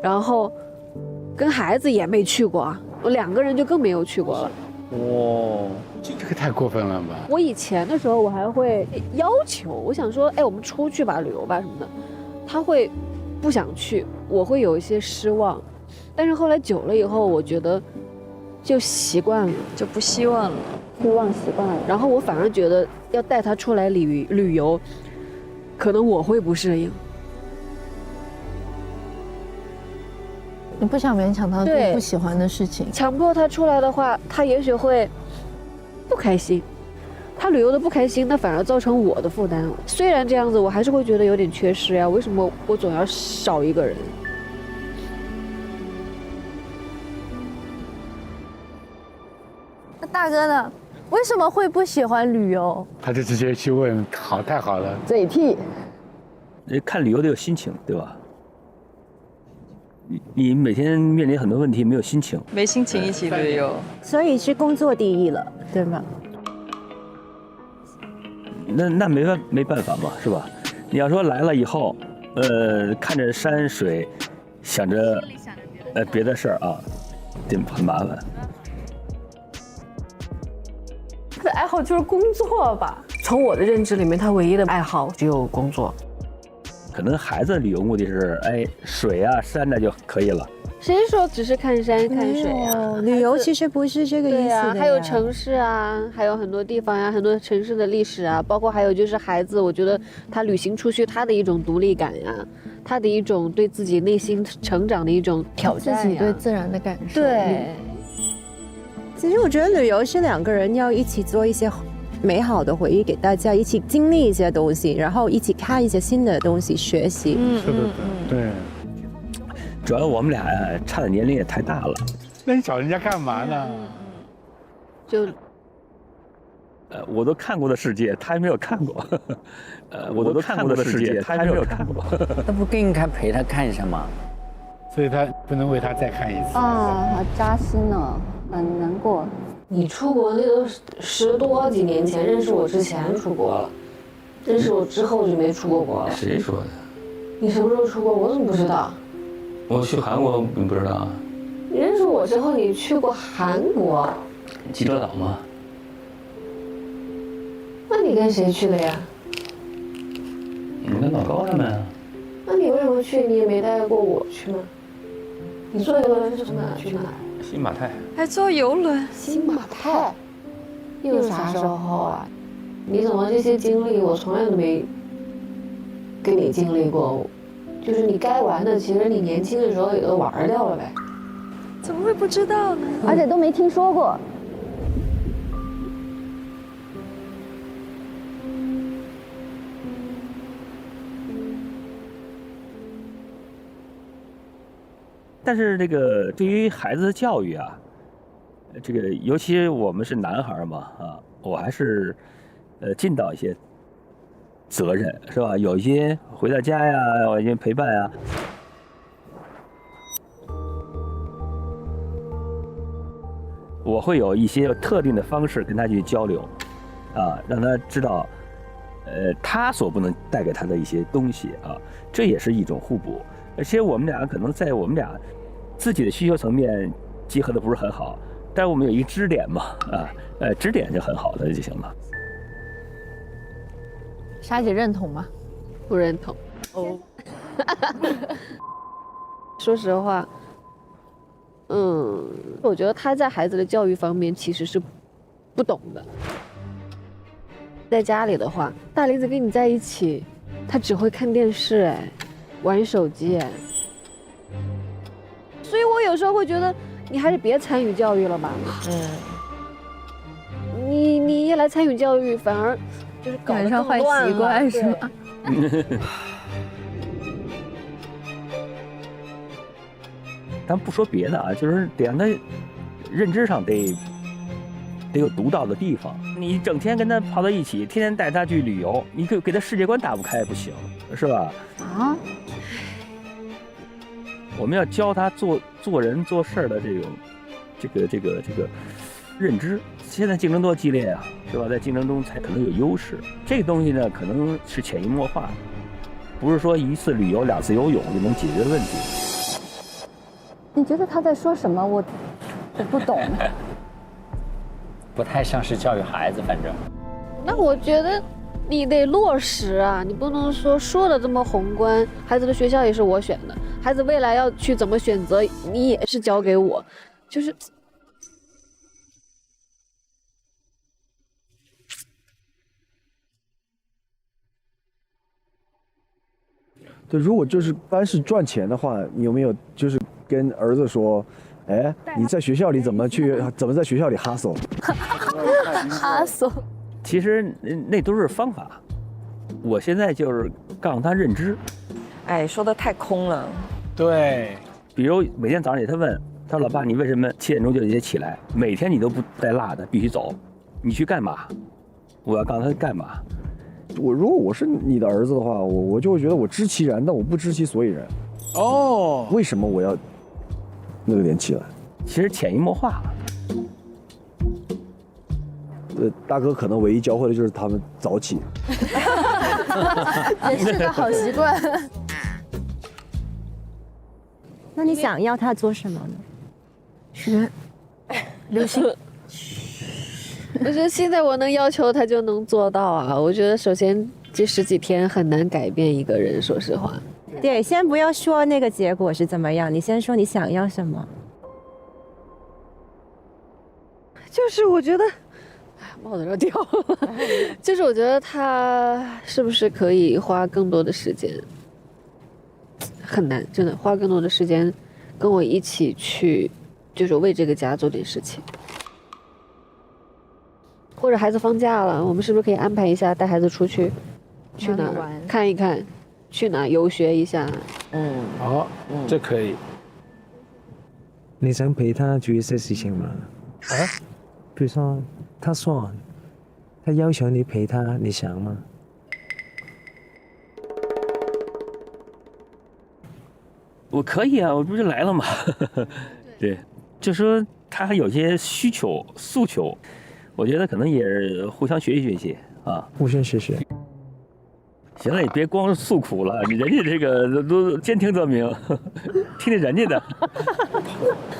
然后跟孩子也没去过，我2个人就更没有去过了。哇，这个太过分了吧！我以前的时候我还会要求，我想说，哎，我们出去吧，旅游吧什么的，他会不想去，我会有一些失望。但是后来久了以后，我觉得就习惯了，就不希望了，希望习惯了。然后我反而觉得要带他出来旅游，可能我会不适应。你不想勉强他做不喜欢的事情，强迫他出来的话，他也许会不开心。他旅游的不开心，那反而造成我的负担。虽然这样子，我还是会觉得有点缺失呀。为什么我总要少一个人？那大哥呢？为什么会不喜欢旅游？他就直接去问，好，太好了。嘴替。看旅游得有心情，对吧？你每天面临很多问题，没有心情，没心情一起旅游，所以是工作第一了，对吗？那没办法嘛，是吧？你要说来了以后，看着山水，想着别的事儿啊，这很麻烦。他的爱好就是工作吧？从我的认知里面，他唯一的爱好只有工作。可能孩子旅游目的是，水啊、山的就可以了。谁说只是看山看水啊？旅游其实不是这个意思的呀。还有城市啊，还有很多地方呀，很多城市的历史啊，包括还有就是孩子，我觉得他旅行出去，他的一种独立感呀，他的一种对自己内心成长的一种挑战呀，自己对自然的感受。对。其实我觉得旅游是两个人要一起做一些美好的回忆给大家，一起经历一些东西，然后一起看一些新的东西，学习。是的，对。主要我们俩差的年龄也太大了。那你找人家干嘛呢？就，我都看过的世界，他还没有看过。我都看过的世界，他还没有看过。那不更应该陪他看一下吗？所以他不能为他再看一次。啊，好扎心哦，很难过。你出国那都10多几年前，认识我之前出国了，认识我之后就没出过国了。谁说的？你什么时候出国？我怎么不知道？我去韩国，你不知道？你认识我之后，你去过韩国？济州岛吗？那你跟谁去的呀？你跟老高他们啊。那你为什么去？你也没带过我去吗？你坐游轮是从哪去哪？新马泰。还坐游轮？新马泰？又啥时候啊？你怎么这些经历我从来都没跟你经历过？就是你该玩的，其实你年轻的时候也都玩掉了呗。怎么会不知道呢？而且都没听说过。但是这个对于孩子的教育啊，这个尤其我们是男孩嘛啊，我还是尽到一些责任，是吧？有一些回到家呀，有一些陪伴啊。我会有一些特定的方式跟他去交流，啊，让他知道，他所不能带给他的一些东西啊，这也是一种互补。而且我们俩可能在我们俩自己的需求层面结合的不是很好，但是我们有一个支点嘛，啊，支点就很好的就行了。莎姐认同吗？不认同。哦。说实话，我觉得他在孩子的教育方面其实是不懂的。在家里的话，大林子跟你在一起，他只会看电视，玩手机，所以我有时候会觉得，你还是别参与教育了吧。你一来参与教育，反而就是搞得更坏习惯是吗？咱不说别的啊，就是得让他认知上得有独到的地方。你整天跟他跑到一起，天天带他去旅游，你给他世界观打不开不行，是吧？啊。我们要教他做人做事的这个认知。现在竞争多激烈啊，是吧？在竞争中才可能有优势。这个东西呢，可能是潜移默化，不是说一次旅游2次游泳就能解决问题。你觉得他在说什么？我不懂。不太像是教育孩子，反正。那我觉得你得落实啊，你不能说的这么宏观。孩子的学校也是我选的，孩子未来要去怎么选择，你也是交给我，就是。对，如果就是单是赚钱的话，你有没有就是跟儿子说，哎，你在学校里怎么在学校里hustle？ hustle。其实那都是方法，我现在就是告诉他认知。哎，说的太空了。对，比如每天早上给他问，他说：“老爸，你为什么7点钟就得起来？每天你都不带落的，必须走，你去干嘛？”我要告诉他干嘛。如果我是你的儿子的话，我就会觉得我知其然，但我不知其所以然。哦，为什么我要那个连起来？其实潜移默化。大哥可能唯一教会的就是他们早起。也是个好习惯。那你想要他做什么呢？学流星。我觉得现在我能要求他就能做到啊。我觉得首先这10几天很难改变一个人，说实话。对，先不要说那个结果是怎么样，你先说你想要什么。就是我觉得，帽子要掉了。就是我觉得他是不是可以花更多的时间，很难，真的花更多的时间，跟我一起去，就是为这个家做点事情。或者孩子放假了，我们是不是可以安排一下带孩子出去，去哪儿看一看，去哪儿游学一下？好，这可以。你想陪他做一些事情吗？啊？比如说，他说他要求你陪他，你想吗？我可以啊，我不是来了吗？对，就说他有些需求诉求，我觉得可能也是互相学习学习啊，互相学习。行了，你别光诉苦了，你人家这个都兼听则明，听听人家的。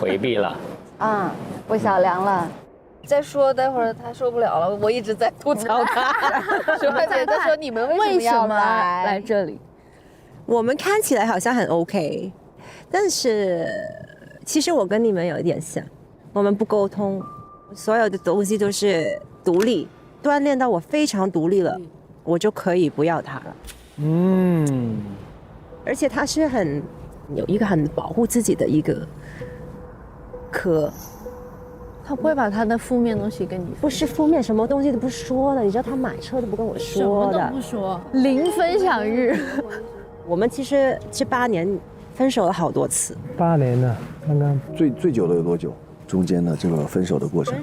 回避了啊，不小梁了。再说，待会儿他受不了了，我一直在吐槽他。雪花姐在说你们为什么要来这里？我们看起来好像很 OK， 但是其实我跟你们有一点像，我们不沟通，所有的东西都是独立，锻炼到我非常独立了，我就可以不要他了。而且他是有一个很保护自己的一个壳。他不会把他的负面东西跟你说，不是负面，什么东西都不说的。你知道他买车都不跟我说的，什么都不说，零分享日。我们其实这8年分手了好多次。8年了，刚刚最久的有多久？中间的这个分手的过程？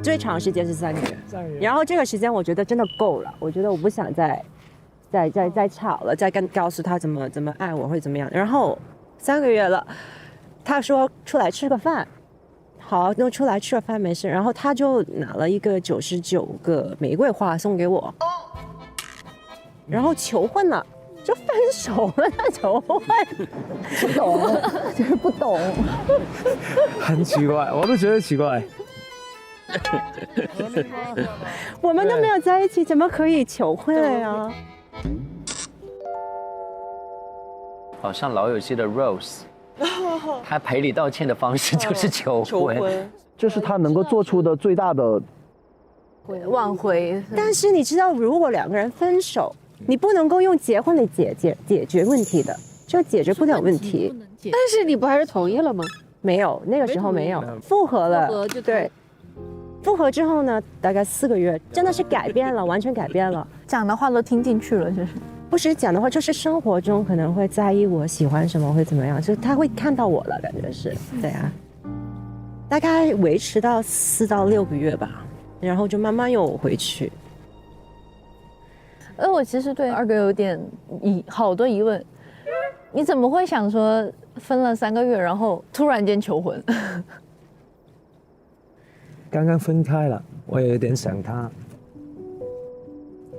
最长时间是3个月，然后这个时间我觉得真的够了，我觉得我不想再吵了，再告诉他怎么爱我会怎么样。然后3个月了，他说出来吃个饭。好，那出来吃了饭没事，然后他就拿了一个99个玫瑰花送给我，然后求婚了，就分手了，他求婚，不懂，就是不懂，很奇怪，我都觉得奇怪。我们都没有在一起，怎么可以求婚了呀？好像老友记的 Rose。他赔礼道歉的方式就是求婚，这是他能够做出的最大的挽回。但是你知道，如果2个人分手，你不能够用结婚来解决问题的，就解决不了问题。但是你不还是同意了吗？没有，那个时候没有，复合了。复合就对。复合之后呢，大概4个月，真的是改变了，完全改变了，讲的话都听进去了，就是。不是讲的话，就是生活中可能会在意我喜欢什么，会怎么样，就是他会看到我了，感觉是，对啊。大概维持到4到6个月吧，然后就慢慢又回去。我其实对2哥有点好多疑问，你怎么会想说分了3个月，然后突然间求婚？刚刚分开了，我也有点想他，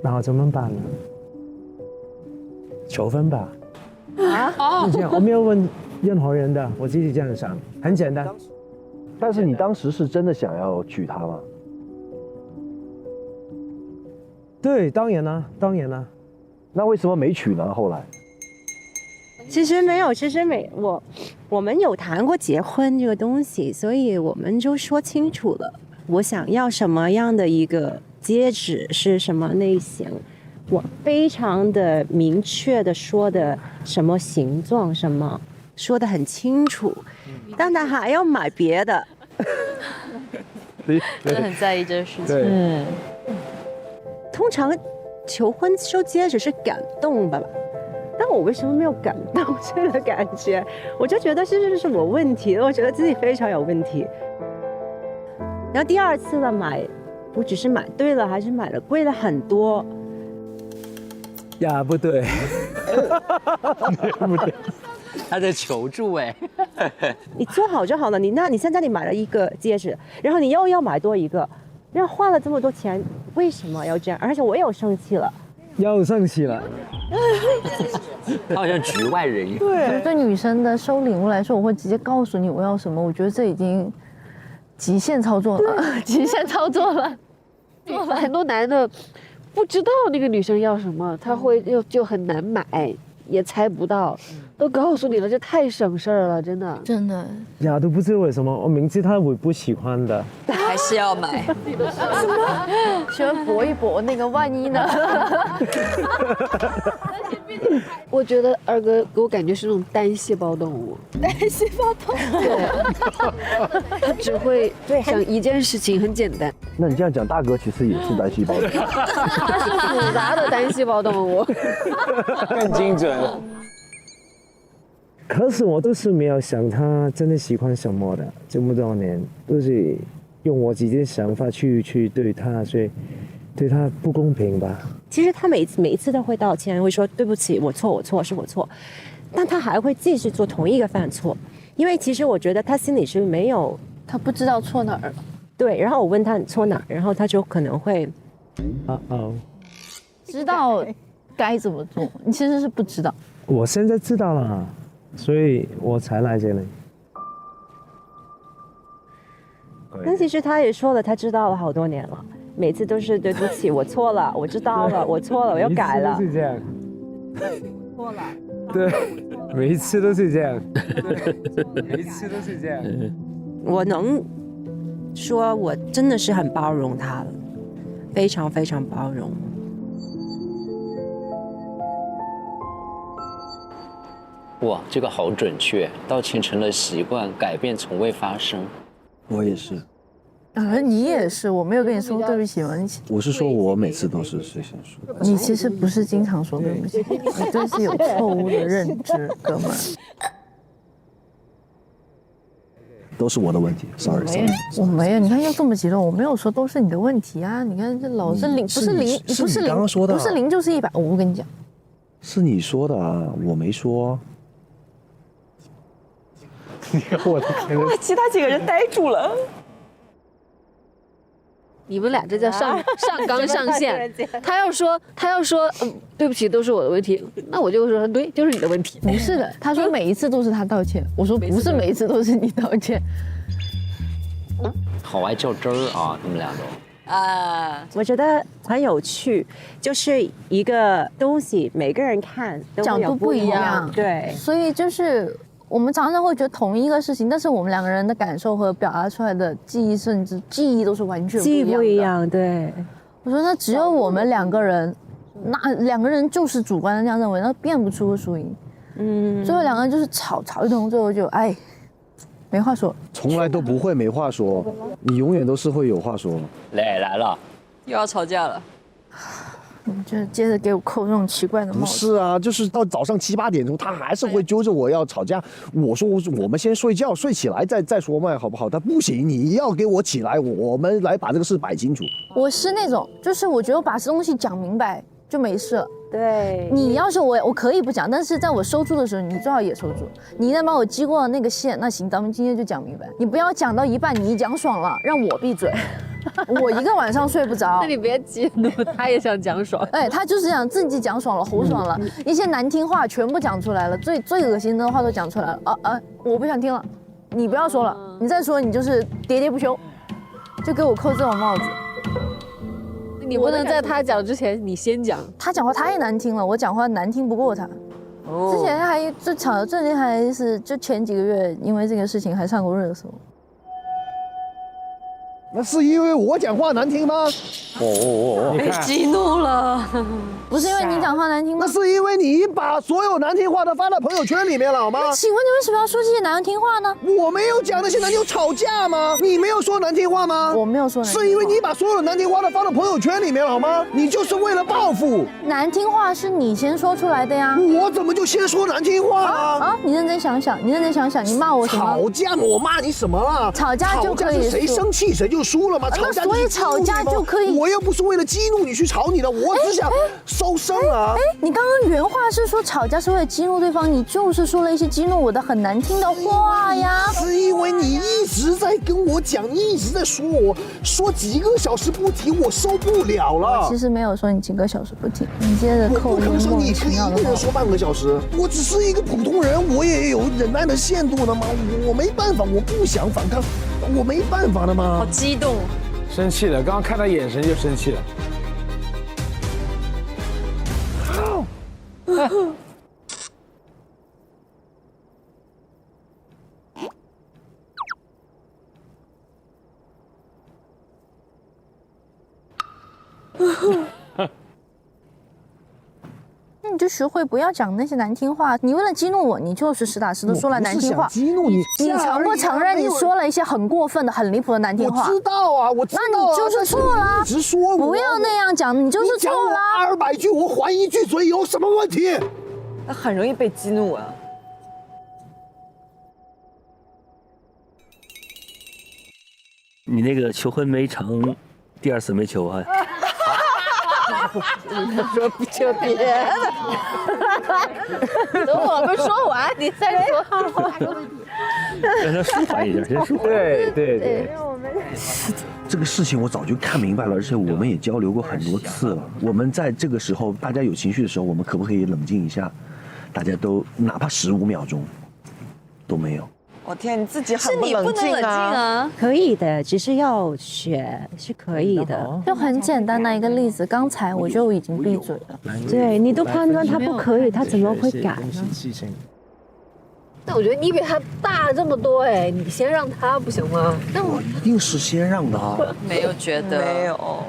然后怎么办呢？求婚吧。啊？这样我没有问任何人的，我自己这样想，很简单。但是你当时是真的想要娶她吗？对，当然啦，当然啦。那为什么没娶呢？后来？其实没有，我们有谈过结婚这个东西，所以我们就说清楚了，我想要什么样的一个戒指，是什么类型。我非常的明确的说的什么形状，什么说的很清楚，但他还要买别的，真的很在意这个事情。通常求婚收戒指是感动吧，但我为什么没有感动这个感觉？我就觉得是我问题，我觉得自己非常有问题。然后第2次了买，不只是买对了，还是买了贵了很多。呀，不对，不对，他在求助哎。你做好就好了。你现在你买了一个戒指，然后你又要买多一个，然后花了这么多钱，为什么要这样？而且我又生气了。又生气了。他好像局外人一样。对，对女生的收礼物来说，我会直接告诉你我要什么。我觉得这已经极限操作了，极限操作了。很多男的不知道那个女生要什么，他会就很难买，也猜不到。都告诉你了，这太省事儿了，真的。真的。呀，都不知道为什么，我明知他会不喜欢的，还是要买。什么？喜欢搏一搏，那个万一呢？我觉得二哥给我感觉是那种单细胞动物。单细胞动物。对。他只会想一件事情，很简单。那你这样讲，大哥其实也是单细胞。他是复杂的单细胞动物。更精准。可是我都是没有想他真的喜欢什么的，这么多年都是用我自己的想法去对他，所以对他不公平吧。其实他每一次都会道歉，会说对不起，我错，是我错，但他还会继续做同一个犯错，因为其实我觉得他心里是没有，他不知道错哪儿了。对，然后我问他你错哪儿，然后他就可能会，知道该怎么做，你其实是不知道。我现在知道了。所以我才来这里。但其实他也说了，他知道了好多年了，每次都是对不起，我错了，我知道了，我错了，我要改了。每次都是这样。错了。对，每一次都是这样。每一次都是这样。我能说，我真的是很包容他了，非常非常包容。哇，这个好准确，道歉成了习惯，改变从未发生。我也是。你也是，我没有跟你说对不起吗？我是说我每次都是谁先说。你其实不是经常说对不起，你对是有错误的认知，哥们儿。都是我的问题 ，sorry。我没有，你看又这么激动，我没有说都是你的问题啊！你看这老是零，不是零，你不是零，刚刚说的，不是0就是100，我不跟你讲。是你说的啊，我没说。我的天！哇，其他几个人呆住了。你们俩这叫上纲上线。他要说对不起，都是我的问题，那我就说对，就是你的问题。不是的，他说每一次都是他道歉，我说不是每一次都是你道歉。好爱较真儿啊，你们俩都。我觉得很有趣，就是一个东西，每个人看角度不一样，对，所以就是我们常常会觉得同一个事情，但是我们两个人的感受和表达出来的记忆，甚至记忆都是完全不一样。对，我说那只有我们两个人，那两个人就是主观的这样认为，那辨不出个输赢。最后两个人就是吵一通，最后就没话说，从来都不会没话说，你永远都是会有话说。来了，又要吵架了。你就接着给我扣这种奇怪的帽子。不是啊，就是到早上7、8点钟，他还是会揪着我要吵架。我说我们先睡觉，睡起来再说嘛，好不好？他不行，你要给我起来，我们来把这个事摆清楚。我是那种，就是我觉得我把这东西讲明白就没事了。对，你要是我可以不讲，但是在我收住的时候，你最好也收住。你一旦把我激过了那个线，那行，咱们今天就讲明白。你不要讲到一半，你讲爽了，让我闭嘴，我一个晚上睡不着。那你别激怒，他也想讲爽。他就是想自己讲爽了，吼爽了，一些难听话全部讲出来了，最恶心的话都讲出来了。我不想听了，你不要说了，你再说你就是喋喋不休，就给我扣这种帽子。你不能在他讲之前你先讲，他讲话太难听了，我讲话难听不过他。之前还就吵，最近还是就前几个月，因为这个事情还上过热搜。那是因为我讲话难听吗？被激怒了。不是因为你讲话难听吗？那是因为你把所有难听话都发到朋友圈里面了，好吗？请问你为什么要说这些难听话呢？我没有讲那些难听，有吵架吗？你没有说难听话吗？我没有说难听话。是因为你把所有的难听话都发到朋友圈里面了，好吗？你就是为了报复。难听话是你先说出来的呀。我怎么就先说难听话啊？你认真想想，你骂我什么？吵架，我骂你什么了？吵架就可以谁生气谁就输了吗？吵架所以吵架就可以。我又不是为了激怒你去吵你的，我只想收声啊。你刚刚原话是说吵架是为了激怒对方，你就是说了一些激怒我的很难听的话呀。是因为你一直在跟我讲，你一直在说我，说几个小时不停，我受不了了。其实没有说你几个小时不停，你接着扣。我不可能说你可以一个人说半个小时，我只是一个普通人，我也有忍耐的限度的嘛。我没办法，我不想反抗，我没办法的嘛。好激动，生气了，刚刚看他眼神就生气了。那你就学会不要讲那些难听话。你为了激怒我，你就是实打实的说了难听话。激怒你，你承不承认你说了一些很过分的、很离谱的难听话？我知道啊，我知道啊。那你就是错了。一直说我不要那样讲，你就是错了。200句，我还1句嘴有什么问题？那很容易被激怒啊。你那个求婚没成，第2次没求啊？他说不求别的，等我们说完你再说。让他舒缓一点，先舒缓。对。这个事情我早就看明白了，而且我们也交流过很多次了。我们在这个时候，大家有情绪的时候，我们可不可以冷静一下？大家都哪怕15秒钟都没有。我天，你自己很不冷静啊！可以的，只是要学是可以的。就很简单的一个例子，刚才我就已经闭嘴了。对你都判断他不可以，他怎么会改呢？但我觉得你比他大这么多哎，你先让他不行吗？那我一定是先让的啊！没有觉得，没有。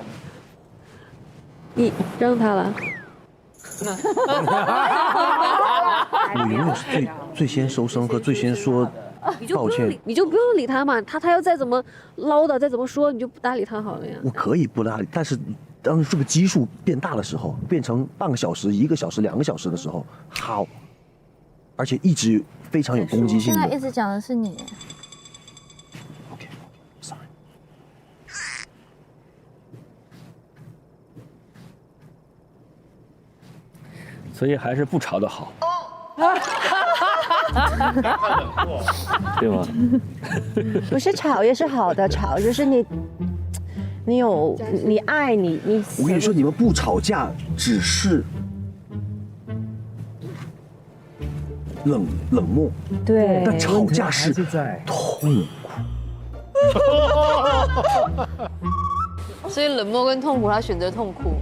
你让他了。我永远是最先收声和最先说抱歉。你就不用理他嘛，他要再怎么唠叨，再怎么说，你就不搭理他好了呀。我可以不搭理，但是当这个基数变大的时候，变成半个小时、1个小时、2个小时的时候，好，而且一直非常有攻击性的。现在一直讲的是你。OK，sorry。所以还是不吵的好。对吗？不是吵也是好的，吵就是你爱你。我跟你说，你们不吵架只是冷漠，对，但吵架是痛苦。所以冷漠跟痛苦，他选择痛苦。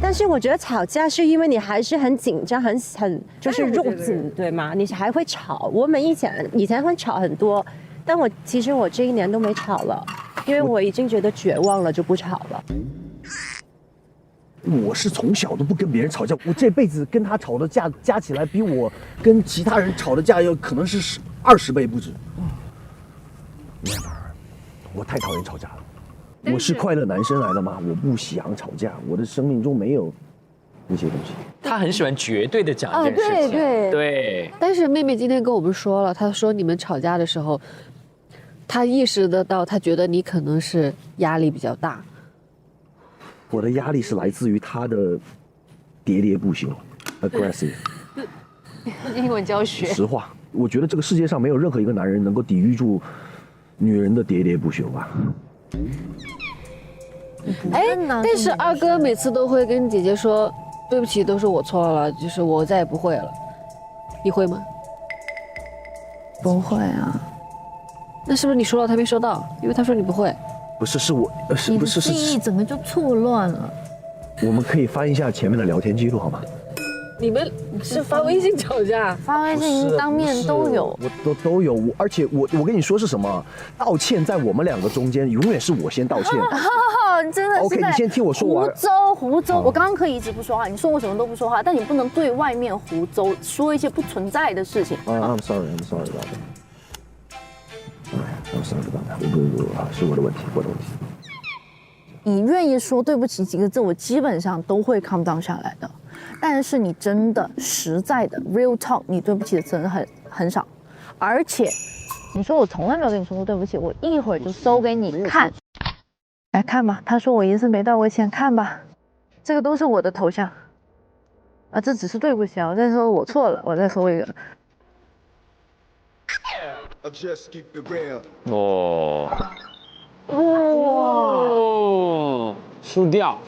但是我觉得吵架是因为你还是很紧张，很就是肉紧，对吗？你还会吵。我们以前会吵很多，但其实我这1年都没吵了，因为我已经觉得绝望了，就不吵了。我是从小都不跟别人吵架，我这辈子跟他吵的架加起来，比我跟其他人吵的架要可能是20倍不止。我太讨厌吵架了。我是快乐男生来的嘛，我不想吵架，我的生命中没有那些东西。他很喜欢绝对的讲一件事情，对。但是妹妹今天跟我们说了，她说你们吵架的时候，她意识得到，她觉得你可能是压力比较大。我的压力是来自于他的喋喋不休 ，aggressive。英文教学。实话，我觉得这个世界上没有任何一个男人能够抵御住女人的喋喋不休吧。哎，但是二哥每次都会跟姐姐说对不起，都是我错了，就是我再也不会了。你会吗？不会啊。那是不是你说了他没收到？因为他说你不会。不是，是我，你的记忆整个就错乱了。我们可以翻一下前面的聊天记录好吗？你们是发微信吵架？发微信当面都有，我都有。而且我跟你说是什么？道歉在我们2个中间，永远是我先道歉。真的是 OK， 你先听我说完。胡诌，我刚刚可以一直不说话，你说我什么都不说话，但你不能对外面胡诌，说一些不存在的事情。I'm sorry about that. I'm sorry about that. 不，是我的问题，我的问题。你愿意说对不起几个字，我基本上都会 calm down 下来的。但是你真的实在的 real talk， 你对不起的词很少，而且你说我从来没有跟你说过对不起，我一会儿就搜给你看。来看吧，他说我一次没道过歉，看吧，这个都是我的头像。啊，这只是对不起啊，我再说我错了，我再说一个。哦，哇，输掉。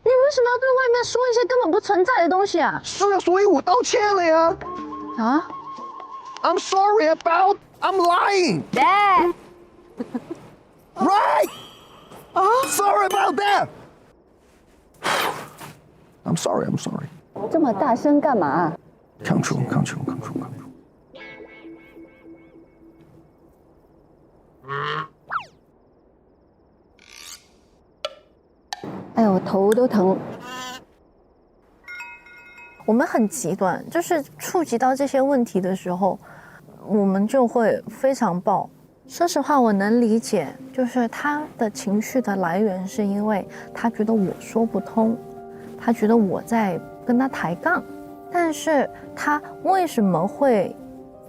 你为什么要对外面说一些根本不存在的东西啊？是啊，所以我道歉了呀。啊 ？I'm sorry about I'm lying. Dad. Right? Sorry about that. I'm sorry. I'm sorry. 这么大声干嘛？ Control. 哎呦，我头都疼。我们很极端，就是触及到这些问题的时候，我们就会非常爆。说实话，我能理解，就是他的情绪的来源是因为他觉得我说不通，他觉得我在跟他抬杠，但是他为什么会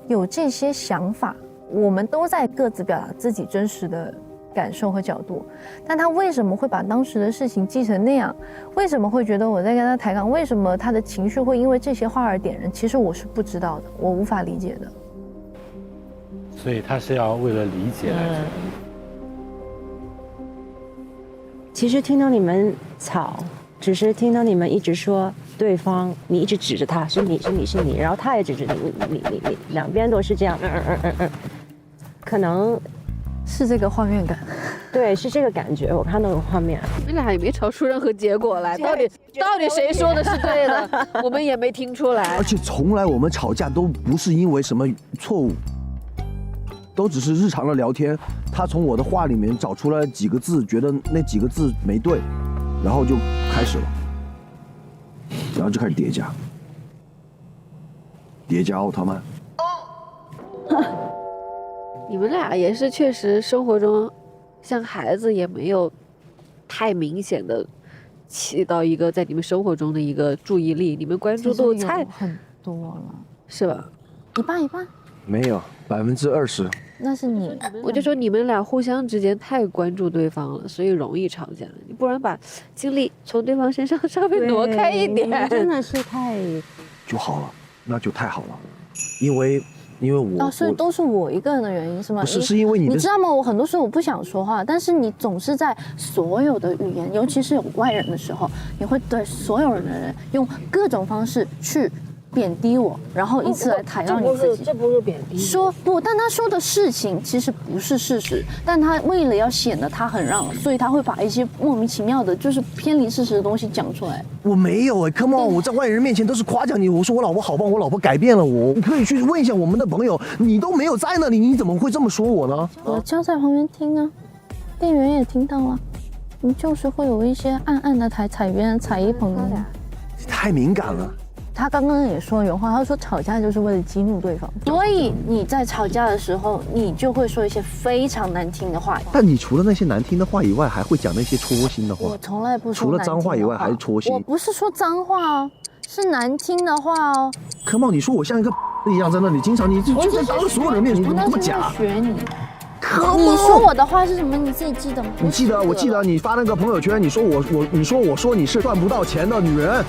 有这些想法？我们都在各自表达自己真实的感受和角度，但他为什么会把当时的事情记成那样？为什么会觉得我在跟他抬杠？为什么他的情绪会因为这些话而点燃？其实我是不知道的，我无法理解的。所以他是要为了理解来做。其实听到你们吵，只是听到你们一直说对方，你一直指着他，是你，然后他也指着你，两边都是这样，可能是这个画面感，对，是这个感觉，我看到有画面。你们俩也没吵出任何结果来，到底谁说的是对的，我们也没听出来。而且从来我们吵架都不是因为什么错误，都只是日常的聊天。他从我的话里面找出来几个字，觉得那几个字没对，然后就开始了，然后就开始叠加奥特曼。你们俩也是确实生活中，像孩子也没有太明显的起到一个在你们生活中的一个注意力，你们关注度太很多了，是吧？一半一半，没有20%，那是你。我就说你们俩互相之间太关注对方了，所以容易吵架。你不然把精力从对方身上稍微挪开一点，真的是太就好了，那就太好了，因为我所以都是我一个人的原因是吗？不是，是因为你知道吗？我很多时候我不想说话，但是你总是在所有的语言，尤其是有外人的时候，你会对所有人的人用各种方式去贬低我，然后以此来抬到你自己。这不是贬低。说不，但他说的事情其实不是事实，但他为了要显得他很让，所以他会把一些莫名其妙的，就是偏离事实的东西讲出来。我没有come on， 我在外人面前都是夸奖你，我说我老婆好棒，我老婆改变了我。你可以去问一下我们的朋友，你都没有在那里，你怎么会这么说我呢？我就在旁边听啊，店员也听到了，你就是会有一些暗暗的踩别人踩一捧一。太敏感了。他刚刚也说原话，他说吵架就是为了激怒对方，所以你在吵架的时候，你就会说一些非常难听的话。但你除了那些难听的话以外，还会讲那些戳心的话。我从来不说。除了脏话以外，还是戳心。我不是说脏话哦，是难听的话哦。柯茂，你说我像一个一样在那里，经常你就在当着所有人面前这么假。学你。你说我的话是什么？你自己记得吗？你记得，我记得你发那个朋友圈，你说我说你是赚不到钱的女人。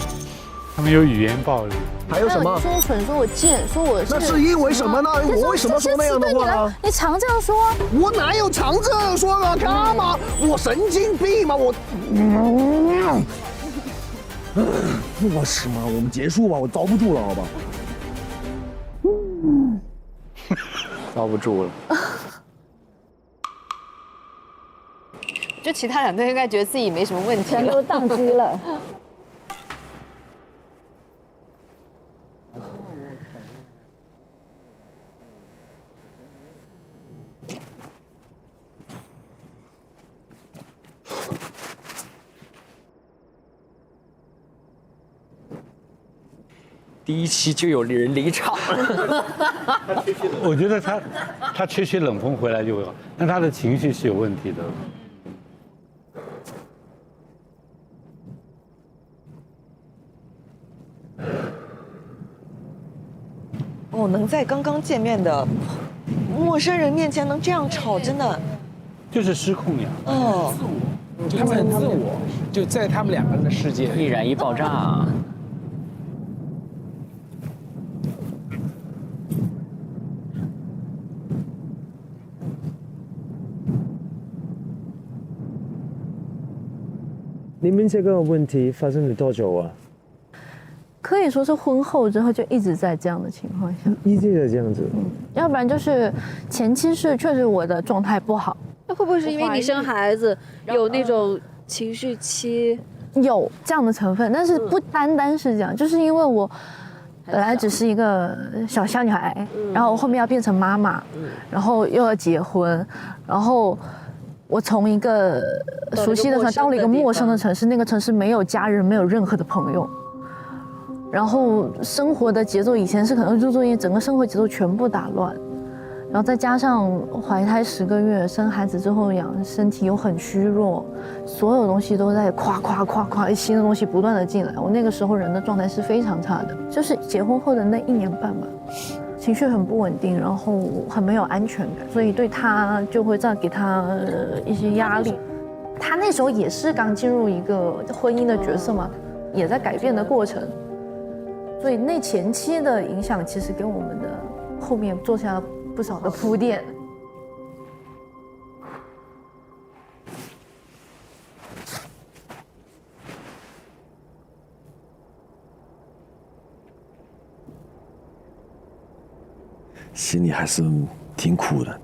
他们有语言暴力，还有什么？说我蠢，说我贱，说我是。那是因为什么呢？我为什么说那样的话呢？你常这样说。我哪有常这样说呢？干嘛？我神经病吗？我是吗？我们结束吧，我遭不住了，好吧？遭不住了。就其他两队应该觉得自己没什么问题，全都宕机了。第一期就有人离场。我觉得他缺些冷风回来就会好，但他的情绪是有问题的。哦，能在刚刚见面的陌生人面前能这样吵，真的就是失控呀。哦，他们很自我，就在他们两个人的世界易燃易爆炸啊。你们这个问题发生了多久啊？可以说是婚后之后就一直在这样的情况下，一直在这样子。要不然就是前期是确实我的状态不好。那会不会是因为你生孩子有那种情绪期？有这样的成分，但是不单单是这样，就是因为我本来只是一个小女孩，然后后面要变成妈妈，然后又要结婚，然后我从一个熟悉的城市到了一个陌生的城市，那个城市没有家人，没有任何的朋友，然后生活的节奏以前是可能入作业，整个生活节奏全部打乱。然后再加上怀胎10个月，生孩子之后身体又很虚弱，所有东西都在夸，新的东西不断的进来。我那个时候人的状态是非常差的，就是结婚后的那1年半吧，情绪很不稳定，然后很没有安全感，所以对他就会再给他一些压力。他那时候也是刚进入一个婚姻的角色嘛，也在改变的过程，所以那前期的影响其实给我们的后面做下了不少的铺垫。心里还是挺苦的。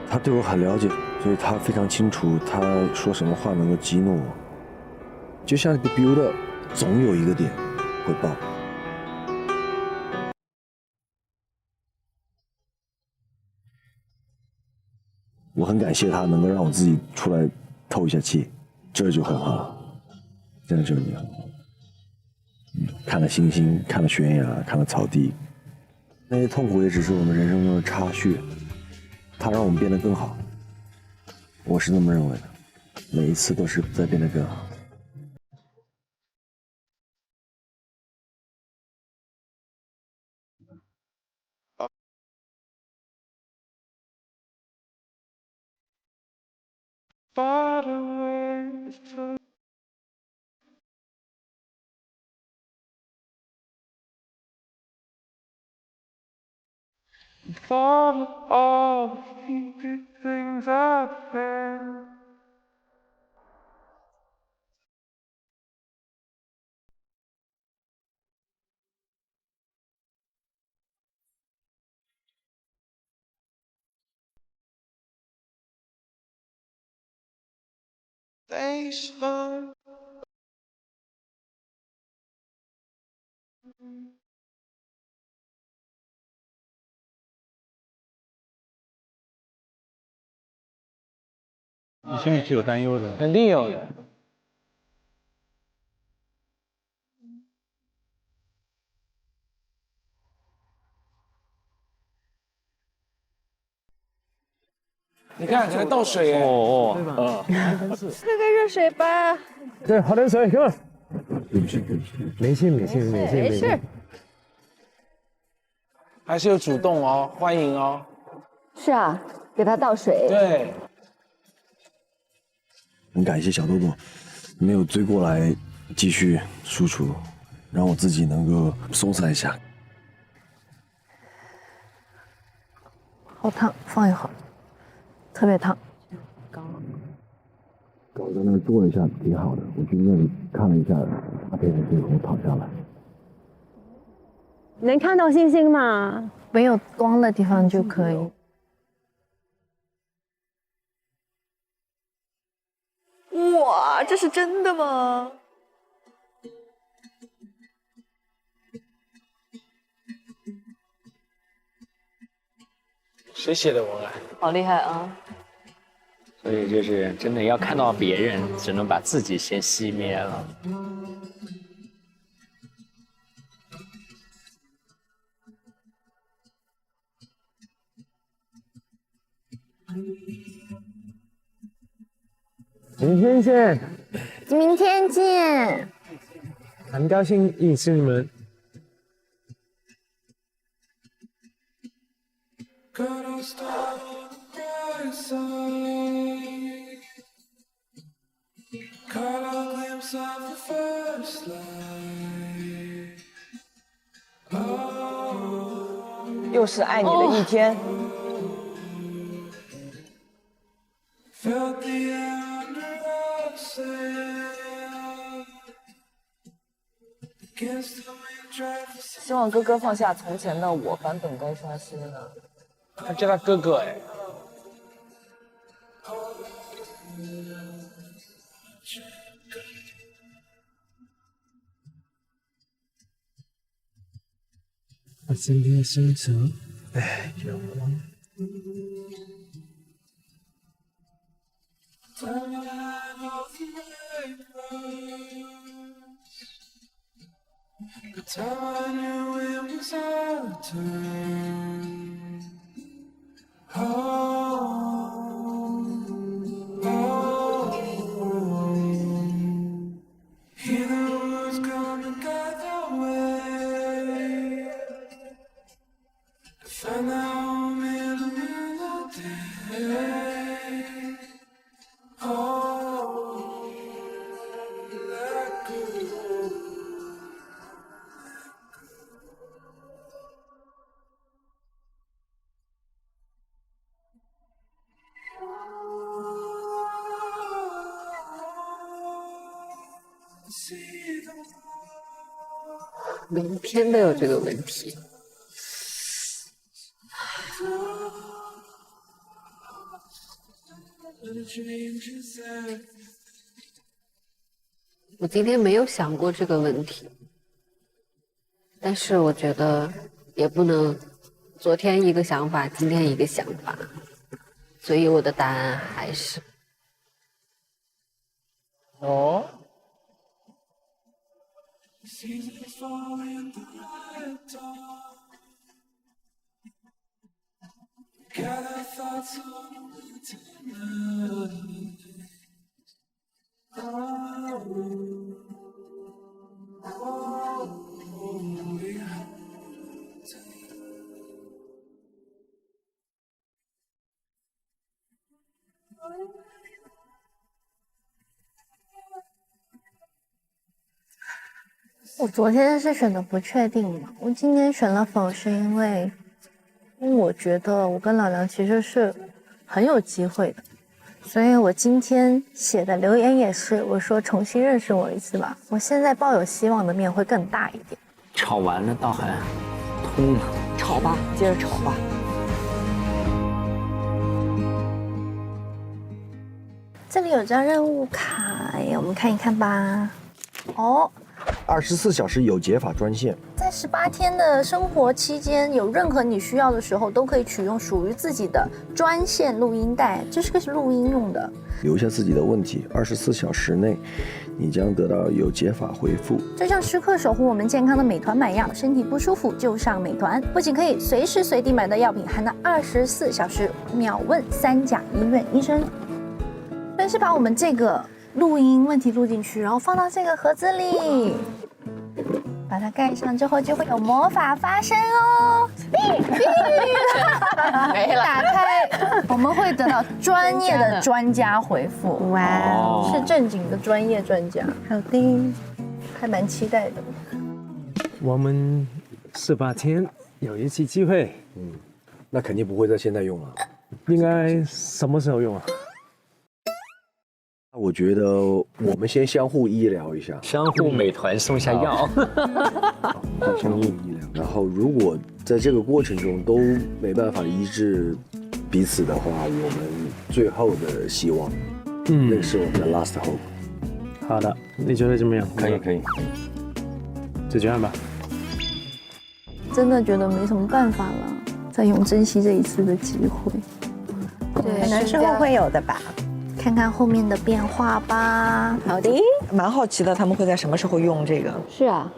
他对我很了解，所以他非常清楚他说什么话能够激怒我。就像一个 builder， 总有一个点会爆。我很感谢他能够让我自己出来透一下气，这就很好了，真的就很好。看了星星，看了悬崖，看了草地，那些痛苦也只是我们人生中的插叙，它让我们变得更好。我是那么认为的，每一次都是在变得更好。Thought of all the stupid things I've said. Station. 你心里是有担忧的，肯定有的。你看，还倒水哎！喝个热水吧。对，好点水，看。没事。没事。还是有主动哦，欢迎哦。是啊，给他倒水。对。很感谢小豆豆没有追过来继续输出，让我自己能够松散一下。好烫，放一会儿，特别烫。我在那儿坐一下挺好的，我去那里看了一下大片的天空，躺下来。能看到星星吗？没有光的地方就可以。哇，这是真的吗？谁写的文案？好厉害啊！所以就是真的要看到别人，只能把自己先熄灭了。明天见。明天见。很高兴认识你们。Gotta start on the bright side. Caught a glimpse of the first light. Oh, 又是爱你的一天。 felt the air under our sail. Against the wind, drive the 希望哥哥放下从前的我，版本该刷新了。他叫他哥哥哎。我今天深沉，哎，阳光。 time I had all the right words. The time I knew it was our turn. Oh, oh, hear the words come and guide the way. To find that home in a melody. Oh, let go. See the 每一天都有这个问题。 我今天没有想过这个问题，但是我觉得也不能昨天一个想法，今天一个想法，所以我的答案还是哦。 seasons fall in the right time. Gather thoughts on a winter night. Oh, oh, we hold tight. 我昨天是选的不确定嘛，我今天选了否，是因为我觉得我跟老梁其实是很有机会的，所以我今天写的留言也是，我说重新认识我一次吧，我现在抱有希望的面会更大一点。吵完了倒还通了，吵吧，接着吵吧。这里有张任务卡，我们看一看吧。哦。 24小时有解法专线，在18天的生活期间，有任何你需要的时候，都可以取用属于自己的专线录音带，这是个录音用的。留下自己的问题，24小时内，你将得到有解法回复。就像时刻守护我们健康的美团买药，身体不舒服就上美团，不仅可以随时随地买到药品，还能24小时秒问3甲医院医生。但是把我们这个录音问题录进去，然后放到这个盒子里。 把它盖上之后，就会有魔法发生哦！没了，打开，我们会得到专业的专家回复。哇，是正经的专业专家。好的，还蛮期待的。我们18天有一次机会，那肯定不会在现在用了。应该什么时候用啊？ 我觉得我们先相互医疗一下，相互美团送下药，相互医疗。然后如果在这个过程中都没办法医治彼此的话，我们最后的希望，那个是我们的 last hope。好的，你觉得怎么样？可以，可以，就这样吧。真的觉得没什么办法了，再用珍惜这一次的机会。对，可能之后会有的吧。 看看后面的变化吧。好的，蛮好奇的，他们会在什么时候用这个？是啊。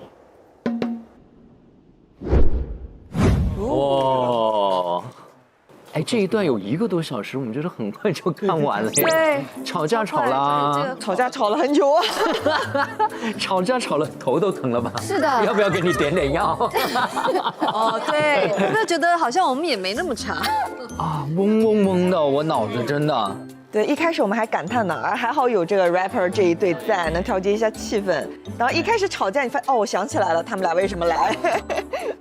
哇，哎，哎，这一段有1个多小时，我们觉得很快就看完了。对，吵架吵了，吵架吵了很久啊，吵架吵了头都疼了吧？是的要不要给你点点药？哦，对，有没有觉得好像我们也没那么差啊，嗡嗡嗡的，我脑子真的。对，一开始我们还感叹呢，还好有这个 rapper 这一对在，能调节一下气氛。然后一开始吵架，你发现哦，我想起来了，他们俩为什么来？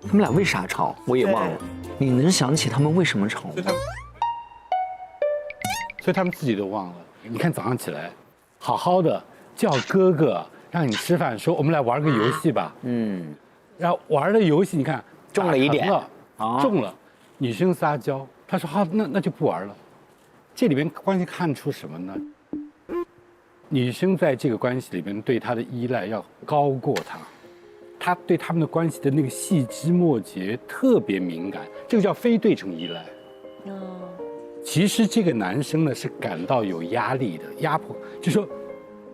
他们俩为啥吵？我也忘了。你能想起他们为什么吵吗？所以他们自己都忘了。你看早上起来，好好的叫哥哥让你吃饭，说我们来玩个游戏吧。然后玩的游戏你看中了一点，中了，女生撒娇，他说好，那就不玩了。这里面关系看出什么呢？女生在这个关系里面对他的依赖要高过他，他对他们的关系的那个细枝末节特别敏感，这个叫非对称依赖。其实这个男生呢是感到有压力的，压迫，就说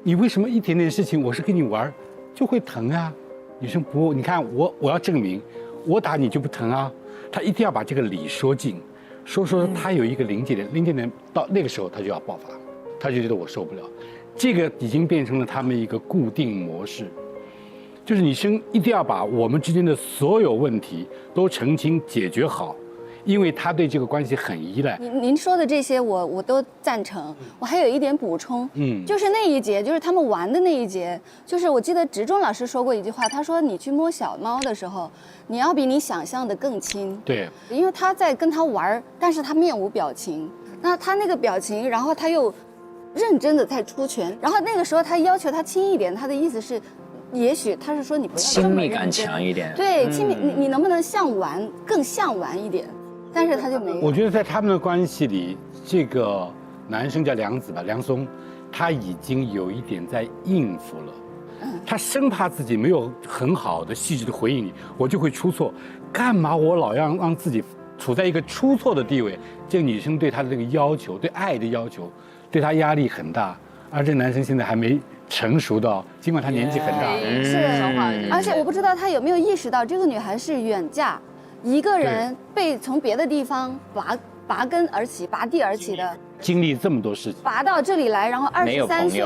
你为什么一点点事情我是跟你玩就会疼啊？女生不，你看我要证明，我打你就不疼啊。他一定要把这个理说尽。说他有一个临界点到那个时候他就要爆发，他就觉得我受不了，这个已经变成了他们一个固定模式，就是女生一定要把我们之间的所有问题都澄清解决好，因为他对这个关系很依赖。您说的这些我都赞成，我还有一点补充，就是那一节，就是他们玩的那一节，就是我记得植中老师说过一句话，他说你去摸小猫的时候，你要比你想象的更亲。对，因为他在跟他玩，但是他面无表情，那他那个表情，然后他又认真的在出拳，然后那个时候他要求他亲一点，他的意思是，也许他是说你不要亲密感强一点，对，亲密，你能不能像玩更像玩一点？但是他就没有。我觉得在他们的关系里，这个男生叫梁子吧，梁松，他已经有一点在应付了。他生怕自己没有很好的细致的回应你，我就会出错。干嘛我老让自己处在一个出错的地位？这个女生对他的这个要求，对爱的要求，对他压力很大。而这个男生现在还没成熟到，尽管他年纪很大，是，而且我不知道他有没有意识到，这个女孩是远嫁，一个人被从别的地方拔根而起、拔地而起的，经历这么多事情，拔到这里来，然后23岁。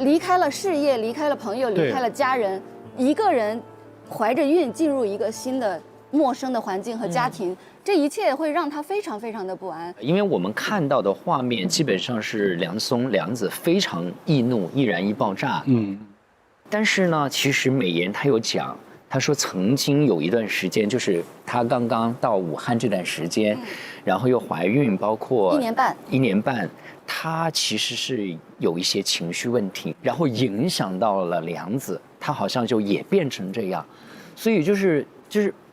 离开了事业，离开了朋友，离开了家人，一个人怀着孕进入一个新的陌生的环境和家庭，这一切会让他非常非常的不安。因为我们看到的画面基本上是梁子非常易怒，易燃易爆炸。但是呢，其实美妍她有讲，她说曾经有一段时间，就是她刚刚到武汉这段时间，然后又怀孕，包括1年半。他其实是有一些情绪问题，然后影响到了梁子，他好像就也变成这样，所以就是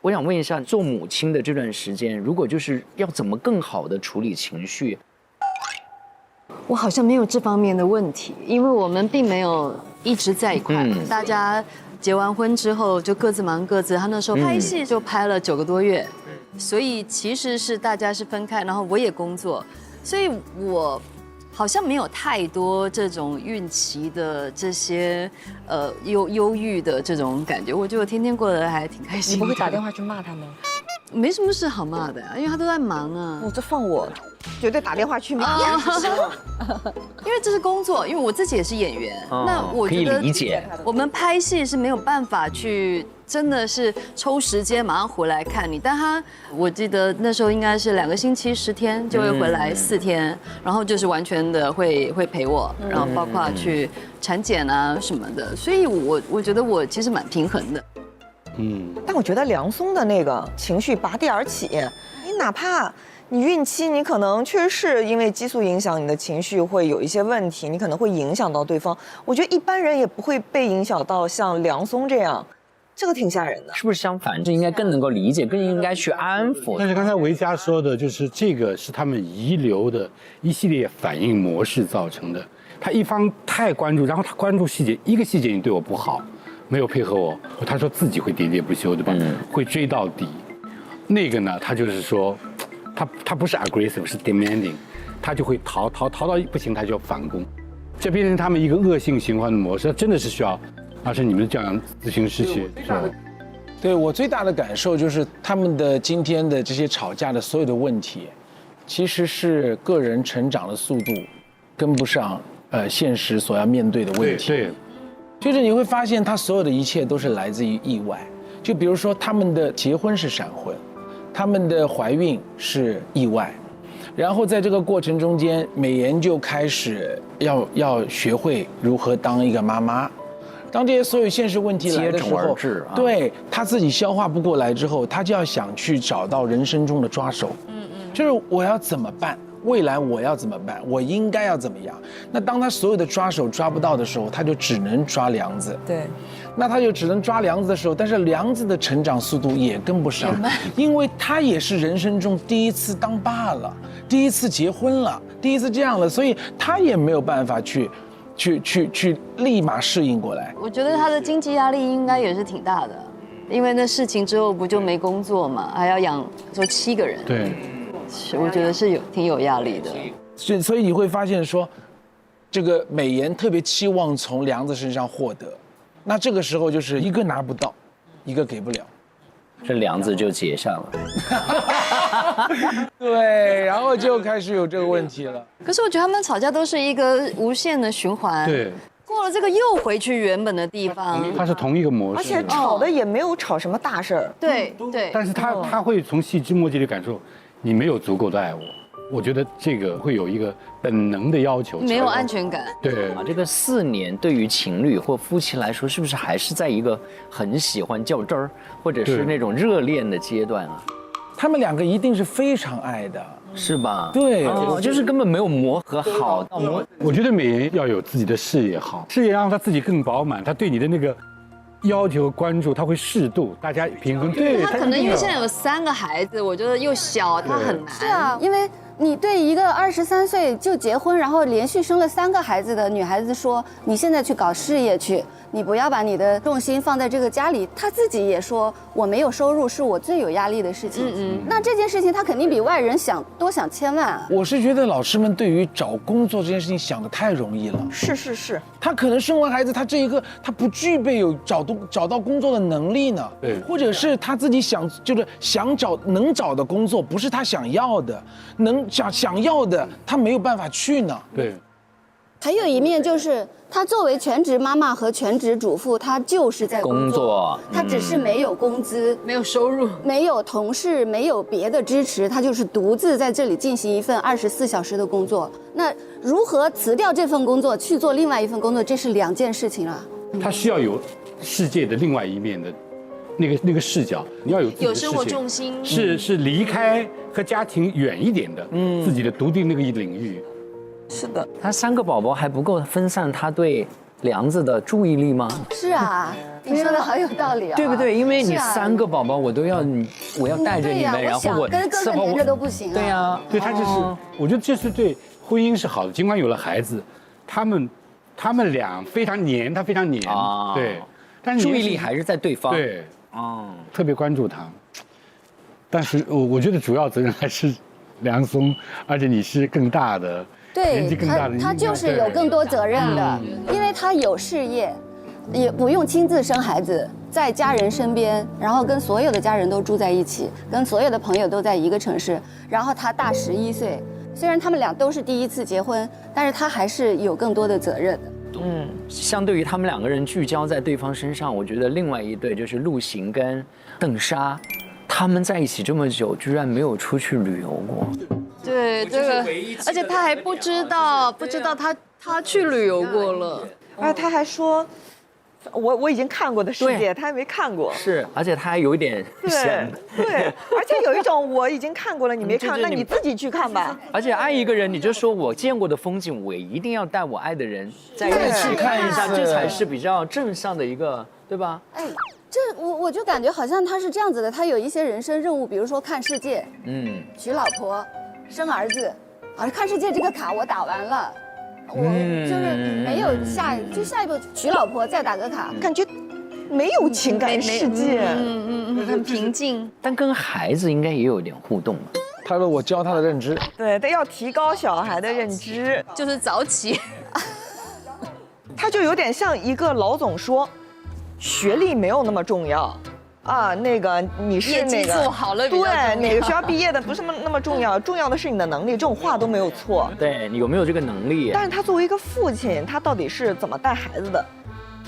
我想问一下，做母亲的这段时间，如果就是要怎么更好的处理情绪？我好像没有这方面的问题，因为我们并没有一直在一块，大家结完婚之后就各自忙各自。他那时候拍戏就拍了9个多月，所以其实是大家是分开，然后我也工作，所以我好像没有太多这种孕期的这些忧郁的这种感觉，我觉得我天天过得还挺开心。你不会打电话去骂他吗？没什么事好骂的，因为他都在忙啊。这放我，绝对打电话去骂。因为这是工作，因为我自己也是演员，那我觉得可以理解。我们拍戏是没有办法去。真的是抽时间马上回来看你，但他我记得那时候应该是2个星期10天就会回来4天，然后就是完全的会陪我，然后包括去产检啊什么的，所以我觉得我其实蛮平衡的。但我觉得梁松的那个情绪拔地而起，你哪怕你孕期，你可能确实是因为激素影响，你的情绪会有一些问题，你可能会影响到对方。我觉得一般人也不会被影响到像梁松这样。这个挺吓人的，是不是相反？这应该更能够理解，更应该去安抚。但是刚才维嘉说的，就是这个是他们遗留的一系列反应模式造成的。他一方太关注，然后他关注细节，一个细节你对我不好，没有配合我，他说自己会喋喋不休，对吧？会追到底。那个呢，他就是说，他不是 aggressive， 是 demanding， 他就会逃到不行，他就要反攻，这变成他们一个恶性循环的模式，真的是需要。是你们的教养咨询师去做。对我最大的感受就是他们的今天的这些吵架的所有的问题，其实是个人成长的速度跟不上现实所要面对的问题。对，就是你会发现他所有的一切都是来自于意外。就比如说他们的结婚是闪婚，他们的怀孕是意外，然后在这个过程中间，美妍就开始要学会如何当一个妈妈。当这些所有现实问题来的时候，对他自己消化不过来之后，他就要想去找到人生中的抓手。就是我要怎么办？未来我要怎么办？我应该要怎么样？那当他所有的抓手抓不到的时候，他就只能抓梁子。对，那他就只能抓梁子的时候，但是梁子的成长速度也跟不上，因为他也是人生中第一次当爸了，第一次结婚了，第一次这样了，所以他也没有办法去立马适应过来。我觉得他的经济压力应该也是挺大的，因为那事情之后不就没工作嘛，还要养说7个人。对，我觉得是挺有压力的。所以你会发现说，这个美妍特别期望从梁子身上获得，那这个时候就是一个拿不到，一个给不了，这梁子就结上了。对，然后就开始有这个问题了。可是我觉得他们吵架都是一个无限的循环。对。过了这个又回去原本的地方，它是同一个模式，而且吵的也没有吵什么大事儿。对对。但是他会从细枝末节里感受，你没有足够的爱我。我觉得这个会有一个本能的要求，没有安全感。对啊，这个4年对于情侣或夫妻来说，是不是还是在一个很喜欢较真儿，或者是那种热恋的阶段啊？他们2个一定是非常爱的。是吧？对，就是根本没有磨合好。我觉得美妍要有自己的事业好，事业让她自己更饱满，她对你的那个要求关注，她会适度，大家平衡。对，她可能因为现在有3个孩子，我觉得又小，她很难。是啊，因为你对一个23岁就结婚，然后连续生了3个孩子的女孩子说，你现在去搞事业去，你不要把你的重心放在这个家里。她自己也说，我没有收入是我最有压力的事情。那这件事情她肯定比外人多想千万啊。我是觉得老师们对于找工作这件事情想得太容易了。是，他可能生完孩子，他这一个他不具备有找到工作的能力呢。对，或者是他自己想能找的工作不是他想要的，想要的他没有办法去呢。对。还有一面就是，她作为全职妈妈和全职主妇，她就是在工作，她只是没有工资，没有收入，没有同事，没有别的支持，她就是独自在这里进行一份24小时的工作。那如何辞掉这份工作去做另外一份工作，这是2件事情了。她需要有世界的另外一面的那个视角，你要有自己的生活重心，是离开和家庭远一点的，自己的独立那个领域。是的，他3个宝宝还不够分散他对梁子的注意力吗？是啊，你说的好有道理啊，对不对？因为你3个宝宝，我要带着你们，然后我跟哥哥连着都不行啊。对呀，对他就是，我觉得这是对婚姻是好的。尽管有了孩子，他们俩非常黏，他非常黏，对，但是注意力还是在对方，对，特别关注他。但是我觉得主要责任还是梁松，而且你是更大的。对，他就是有更多责任的，因为他有事业，也不用亲自生孩子，在家人身边，然后跟所有的家人都住在一起，跟所有的朋友都在一个城市，然后他大11岁，虽然他们俩都是第一次结婚，但是他还是有更多的责任的。相对于他们2个人聚焦在对方身上，我觉得另外一对就是陆行跟邓莎，他们在一起这么久，居然没有出去旅游过。对这个，而且他还不知道他去旅游过了，而且他还说，我已经看过的世界，他还没看过。是，而且他还有一点对，而且有一种我已经看过了，你没看，那你自己去看吧。而且爱一个人，你就说我见过的风景，我一定要带我爱的人在一起看一下，这才是比较正向的一个，对吧？我就感觉好像他是这样子的，他有一些人生任务，比如说看世界，娶老婆。生儿子，看世界这个卡我打完了，我就是没有下一步娶老婆再打个卡，感觉没有情感世界，很平静。但跟孩子应该也有点互动吧？他说我教他的认知，对，他要提高小孩的认知，就是早起。他就有点像一个老总说，学历没有那么重要。啊，那个你是那个做好了比较重对要哪个学校毕业的不是那么重要，重要的是你的能力，这种话都没有错。对你有没有这个能力？但是他作为一个父亲，他到底是怎么带孩子的？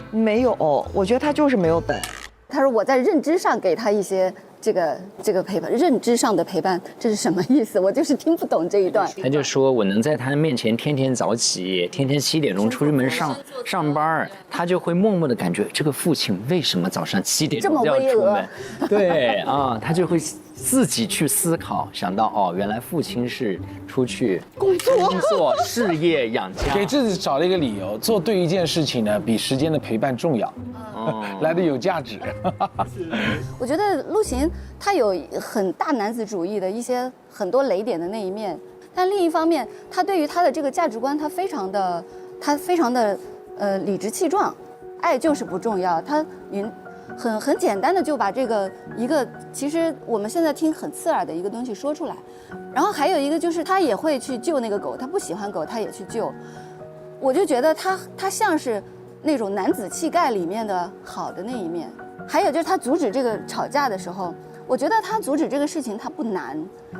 没有，我觉得他就是没有本。他说我在认知上给他一些这个陪伴，认知上的陪伴，这是什么意思？我就是听不懂这一段。他就说我能在他面前天天早起，天天7点钟出门上班，他就会默默的感觉这个父亲为什么早上7点钟就要出门？对啊，他就会自己去思考，想到哦，原来父亲是出去工作、事业养家，给自己找了一个理由，做对一件事情呢，比时间的陪伴重要，来的有价值。我觉得陆行他有很大男子主义的一些很多雷点的那一面，但另一方面，他对于他的这个价值观，他非常的理直气壮，爱就是不重要，他很简单的就把这个一个其实我们现在听很刺耳的一个东西说出来，然后还有一个就是他也会去救那个狗，他不喜欢狗他也去救，我就觉得他像是那种男子气概里面的好的那一面。还有就是他阻止这个吵架的时候，我觉得他阻止这个事情他不难，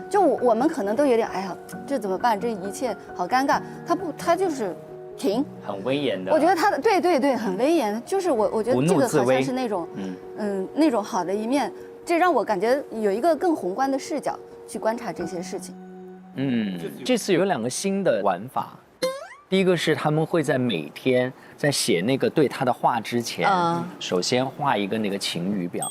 就我们可能都有点哎呀这怎么办，这一切好尴尬，他就是停，很威严的。我觉得他的对很威严，就是我觉得这个好像是那种那种好的一面，这让我感觉有一个更宏观的视角去观察这些事情。这次有2个新的玩法。第一个是他们会在每天在写那个对他的话之前，首先画一个那个晴雨表，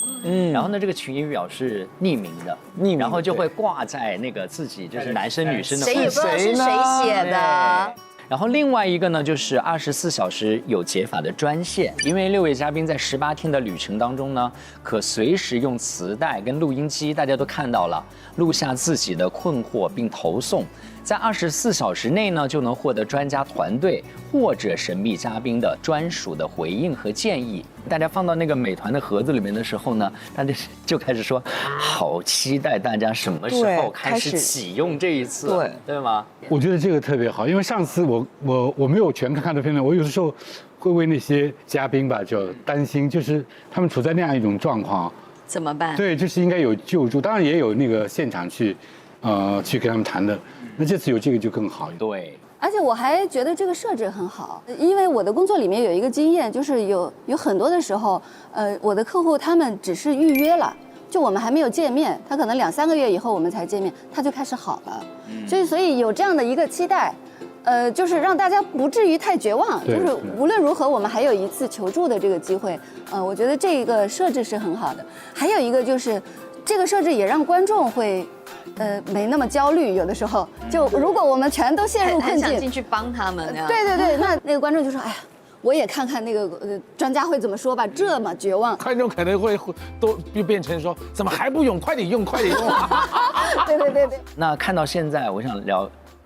然后呢这个晴雨表是匿名的，然后就会挂在那个自己就是男生女生的，谁也不知道是谁写的。然后另外一个呢，就是24小时有解法的专线，因为6位嘉宾在18天的旅程当中呢，可随时用磁带跟录音机，大家都看到了，录下自己的困惑并投送，在24小时内呢，就能获得专家团队或者神秘嘉宾的专属的回应和建议。大家放到那个美团的盒子里面的时候呢，大家就开始说，好期待大家什么时候开始启用这一次，对吗？我觉得这个特别好，因为上次我没有全看的片段，我有的时候会为那些嘉宾吧就担心，就是他们处在那样一种状况怎么办？对，就是应该有救助，当然也有那个现场去跟他们谈的。那这次有这个就更好。对。而且我还觉得这个设置很好，因为我的工作里面有一个经验，就是有很多的时候，我的客户他们只是预约了，就我们还没有见面，他可能2、3个月以后我们才见面，他就开始好了。所以有这样的一个期待，就是让大家不至于太绝望，就是无论如何我们还有一次求助的这个机会。我觉得这个设置是很好的。还有一个就是这个设置也让观众会。没那么焦虑，有的时候就如果我们全都陷入困境，想进去帮他们。对，那个观众就说：“哎呀，我也看看那个专家会怎么说吧。”这么绝望，观众可能会都变成说：“怎么还不用？快点用，快点用！”对。那看到现在，我想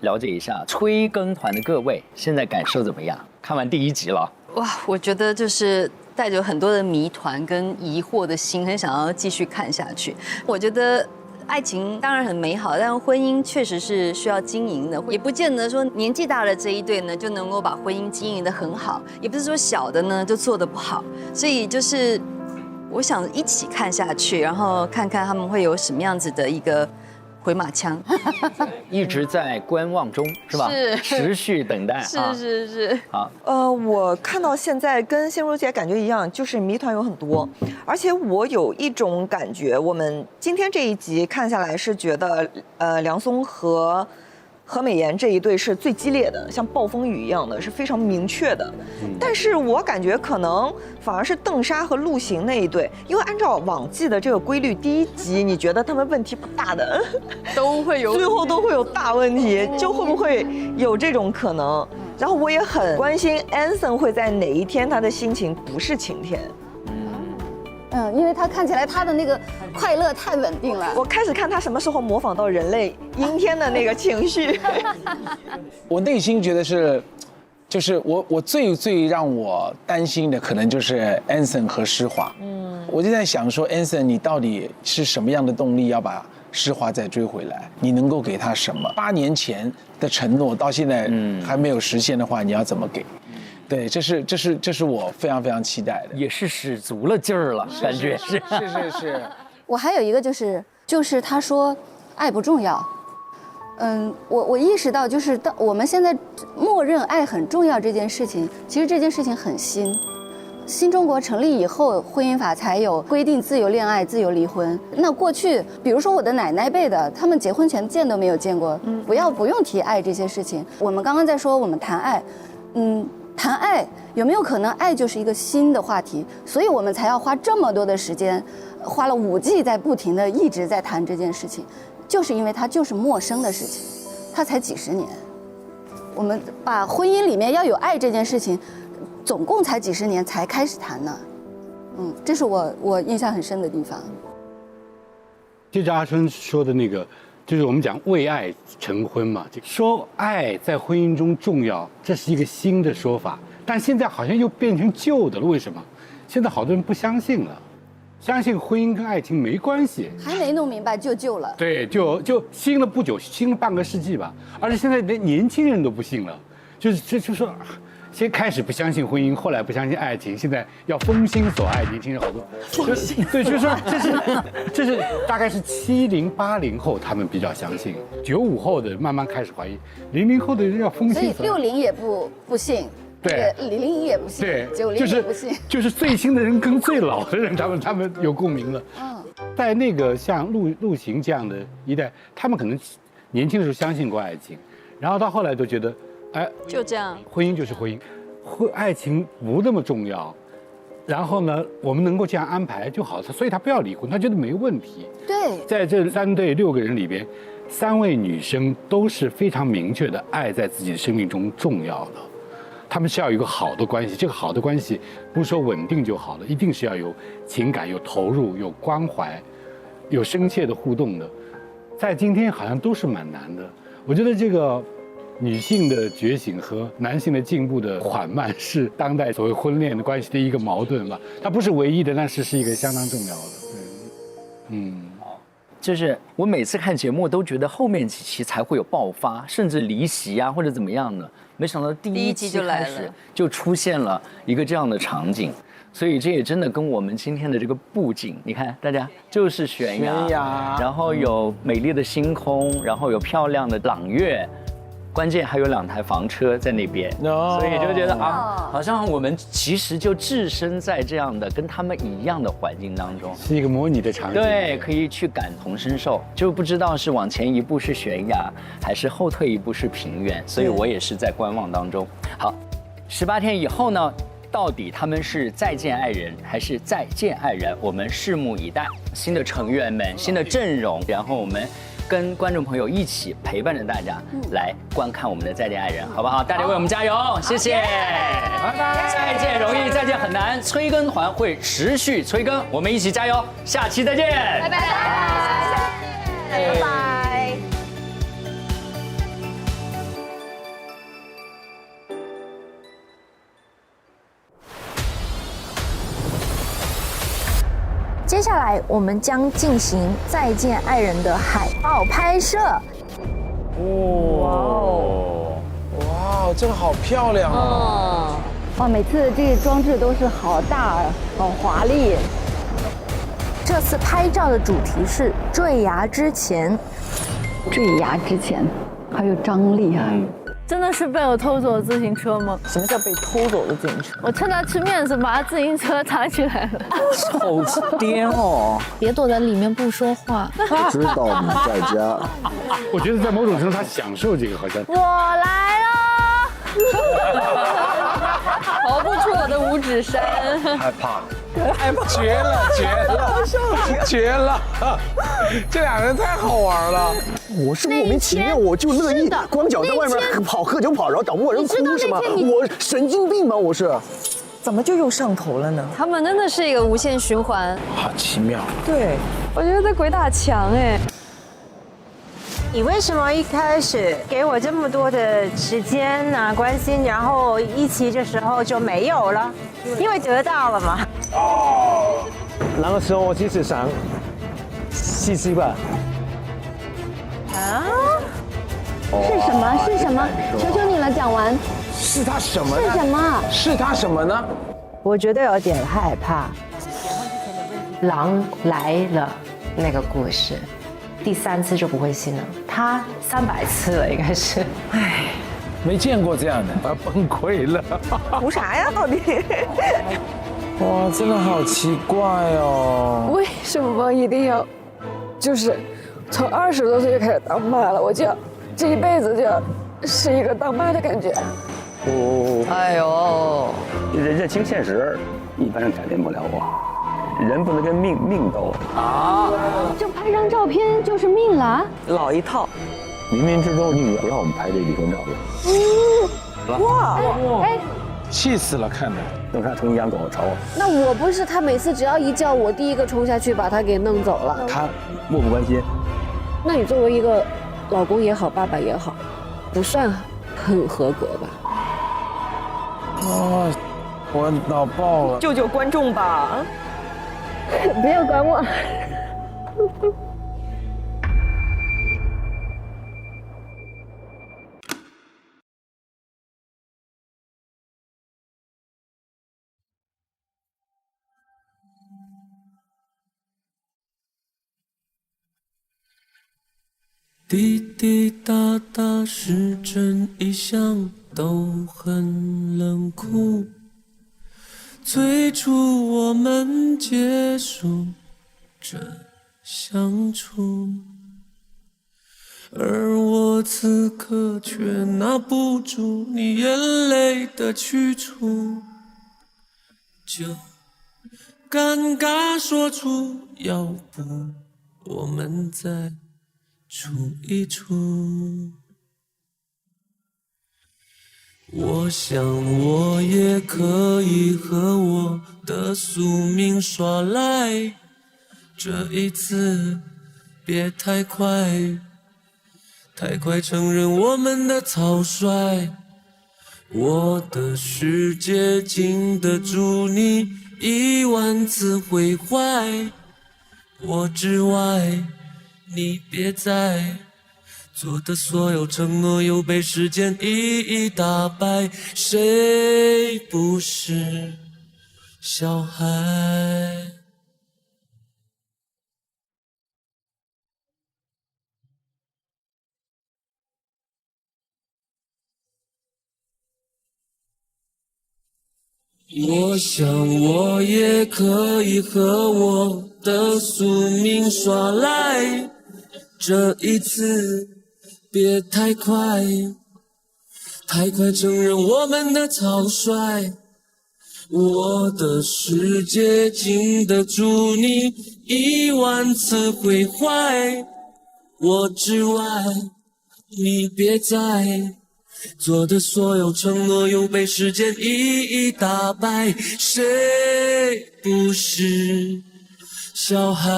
了解一下催更团的各位现在感受怎么样？看完第1集了，哇，我觉得就是带着很多的谜团跟疑惑的心，很想要继续看下去。我觉得。爱情当然很美好，但婚姻确实是需要经营的，也不见得说年纪大的这一对呢就能够把婚姻经营得很好，也不是说小的呢就做得不好，所以就是我想一起看下去，然后看看他们会有什么样子的一个回马枪，一直在观望中是吧？是持续等待。是。好，我看到现在跟心如姐感觉一样，就是谜团有很多，而且我有一种感觉，我们今天这一集看下来是觉得，梁松和何美妍这一对是最激烈的，像暴风雨一样的，是非常明确的。但是我感觉可能反而是邓莎和陆行那一对，因为按照往季的这个规律，第1集你觉得他们问题不大的，都会有，最后都会有大问题，就会不会有这种可能？然后我也很关心 Anson 会在哪一天他的心情不是晴天。因为他看起来他的那个快乐太稳定了。我开始看他什么时候模仿到人类阴天的那个情绪。我内心觉得是，就是我最让我担心的可能就是 Anson 和施华。我就在想说 Anson 你到底是什么样的动力要把施华再追回来？你能够给他什么？8年前的承诺到现在还没有实现的话，你要怎么给？对，这是我非常非常期待的，也是使足了劲儿了，感觉是。是。我还有一个就是他说爱不重要。我意识到，就是当我们现在默认爱很重要这件事情，其实这件事情很新。新中国成立以后，婚姻法才有规定自由恋爱、自由离婚。那过去，比如说我的奶奶辈的，他们结婚前见都没有见过，不用提爱这些事情。我们刚刚在说我们谈爱，谈爱有没有可能爱就是一个新的话题？所以我们才要花这么多的时间，花了5季在不停的一直在谈这件事情。就是因为它就是陌生的事情，它才几十年。我们把婚姻里面要有爱这件事情，总共才几十年才开始谈呢。这是我印象很深的地方。接着阿春说的那个，就是我们讲为爱成婚嘛，说爱在婚姻中重要，这是一个新的说法，但现在好像又变成旧的了。为什么？现在好多人不相信了。相信婚姻跟爱情没关系，还没弄明白就旧了。对，就新了不久，新了半个世纪吧。而且现在连年轻人都不信了，就说，先开始不相信婚姻，后来不相信爱情，现在要封心所爱，年轻人好多。对，就是说这是大概是70、80后他们比较相信，95后的慢慢开始怀疑，00后的人要封心所爱。所以60也不信。对，00也不信，对90也不信，就是最新的人跟最老的人，他们有共鸣了。在那个像陆行这样的一代，他们可能年轻的时候相信过爱情，然后到后来都觉得，哎，就这样，婚姻就是婚姻，爱情不那么重要。然后呢，我们能够这样安排就好，所以他不要离婚，他觉得没问题。对，在这3对6个人里边，3位女生都是非常明确的爱在自己的生命中重要的。他们是要有一个好的关系，这个好的关系不是说稳定就好了，一定是要有情感、有投入、有关怀、有深切的互动的。在今天好像都是蛮难的。我觉得这个女性的觉醒和男性的进步的缓慢是当代所谓婚恋的关系的一个矛盾吧。它不是唯一的，但是一个相当重要的。就是我每次看节目都觉得后面几期才会有爆发，甚至离席啊或者怎么样的，没想到第一期开始就出现了一个这样的场景，所以这也真的跟我们今天的这个布景，你看大家就是悬崖，然后有美丽的星空，然后有漂亮的朗月。关键还有2台房车在那边，所以就觉得好像我们其实就置身在这样的跟他们一样的环境当中，是一个模拟的场景。对，可以去感同身受，就不知道是往前一步是悬崖，还是后退一步是平原，所以我也是在观望当中。好，18天以后呢，到底他们是再见爱人还是再见爱人？我们拭目以待。新的成员们，新的阵容，然后我们跟观众朋友一起陪伴着大家来观看我们的《再见爱人》，好不好？大家为我们加油，谢谢！拜拜！再见容易，再见很难，催更团会持续催更，我们一起加油，下期再见！拜拜！拜拜！接下来我们将进行《再见爱人》的海报拍摄。哇，这个好漂亮哦！哇，每次这个装置都是好大、好华丽。这次拍照的主题是坠崖之前。坠崖之前，好有张力啊！真的是被我偷走的自行车吗？什么叫被偷走的自行车？我趁他吃面的时候把他自行车藏起来了。好颠哦！别躲在里面不说话。知道你在家。我觉得在某种程度他享受这个，好像。我来了。逃不出我的五指山。害怕。绝了！绝了！这俩人太好玩了。我是莫名其妙，我就乐意光脚在外面跑，喝酒跑，然后找陌生人哭是吗？我神经病吗？我是。怎么就又上头了呢？他们真的是一个无限循环，好奇妙。对，我觉得在鬼打墙哎。你为什么一开始给我这么多的时间啊、关心，然后一起的时候就没有了？因为得到了嘛。那个时候我其实想试试吧。是什么？求求你了，讲完。是他什么呢？是什么？是他什么呢？我觉得有点害怕。狼来了那个故事，第3次就不会信了，他300次了应该是。唉，没见过这样的，他崩溃了。图啥呀？到底？哇，真的好奇怪哦！为什么一定要，就是从20多岁就开始当妈了，我就要这一辈子就要是一个当妈的感觉？哎呦，认清现实，一般人改变不了我。人不能跟命斗啊！就拍张照片就是命了，老一套。冥冥之中你不让我们拍这离婚照片。哇！哎，气死了，看的。弄啥成养狗朝我。那我不是他每次只要一叫我，第一个冲下去把他给弄走了。他漠不关心。那你作为一个老公也好，爸爸也好，不算很合格吧？哦，我脑爆了！救救观众吧！不要管我。滴滴答答，时针一响，都很冷酷。最初我们结束这相处，而我此刻却拿不住你眼泪的去处，就尴尬说出要不我们再处一处。我想我也可以和我的宿命耍赖，这一次别太快，太快承认我们的草率。我的世界经得住你10000次毁坏，我之外你别再做的所有承诺又被时间一一打败，谁不是小孩？我想我也可以和我的宿命耍赖，这一次别太快，太快承认我们的草率。我的世界经得住你10000次毁坏，我之外你别再做的所有承诺又被时间一一打败，谁不是小孩？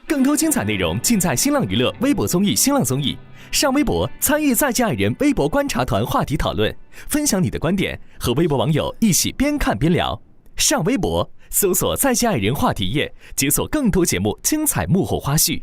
更多精彩内容尽在新浪娱乐微博综艺新浪综艺，上微博参与在家爱人微博观察团话题讨论，分享你的观点，和微博网友一起边看边聊。上微博搜索在家爱人话题页，解锁更多节目精彩幕后花絮。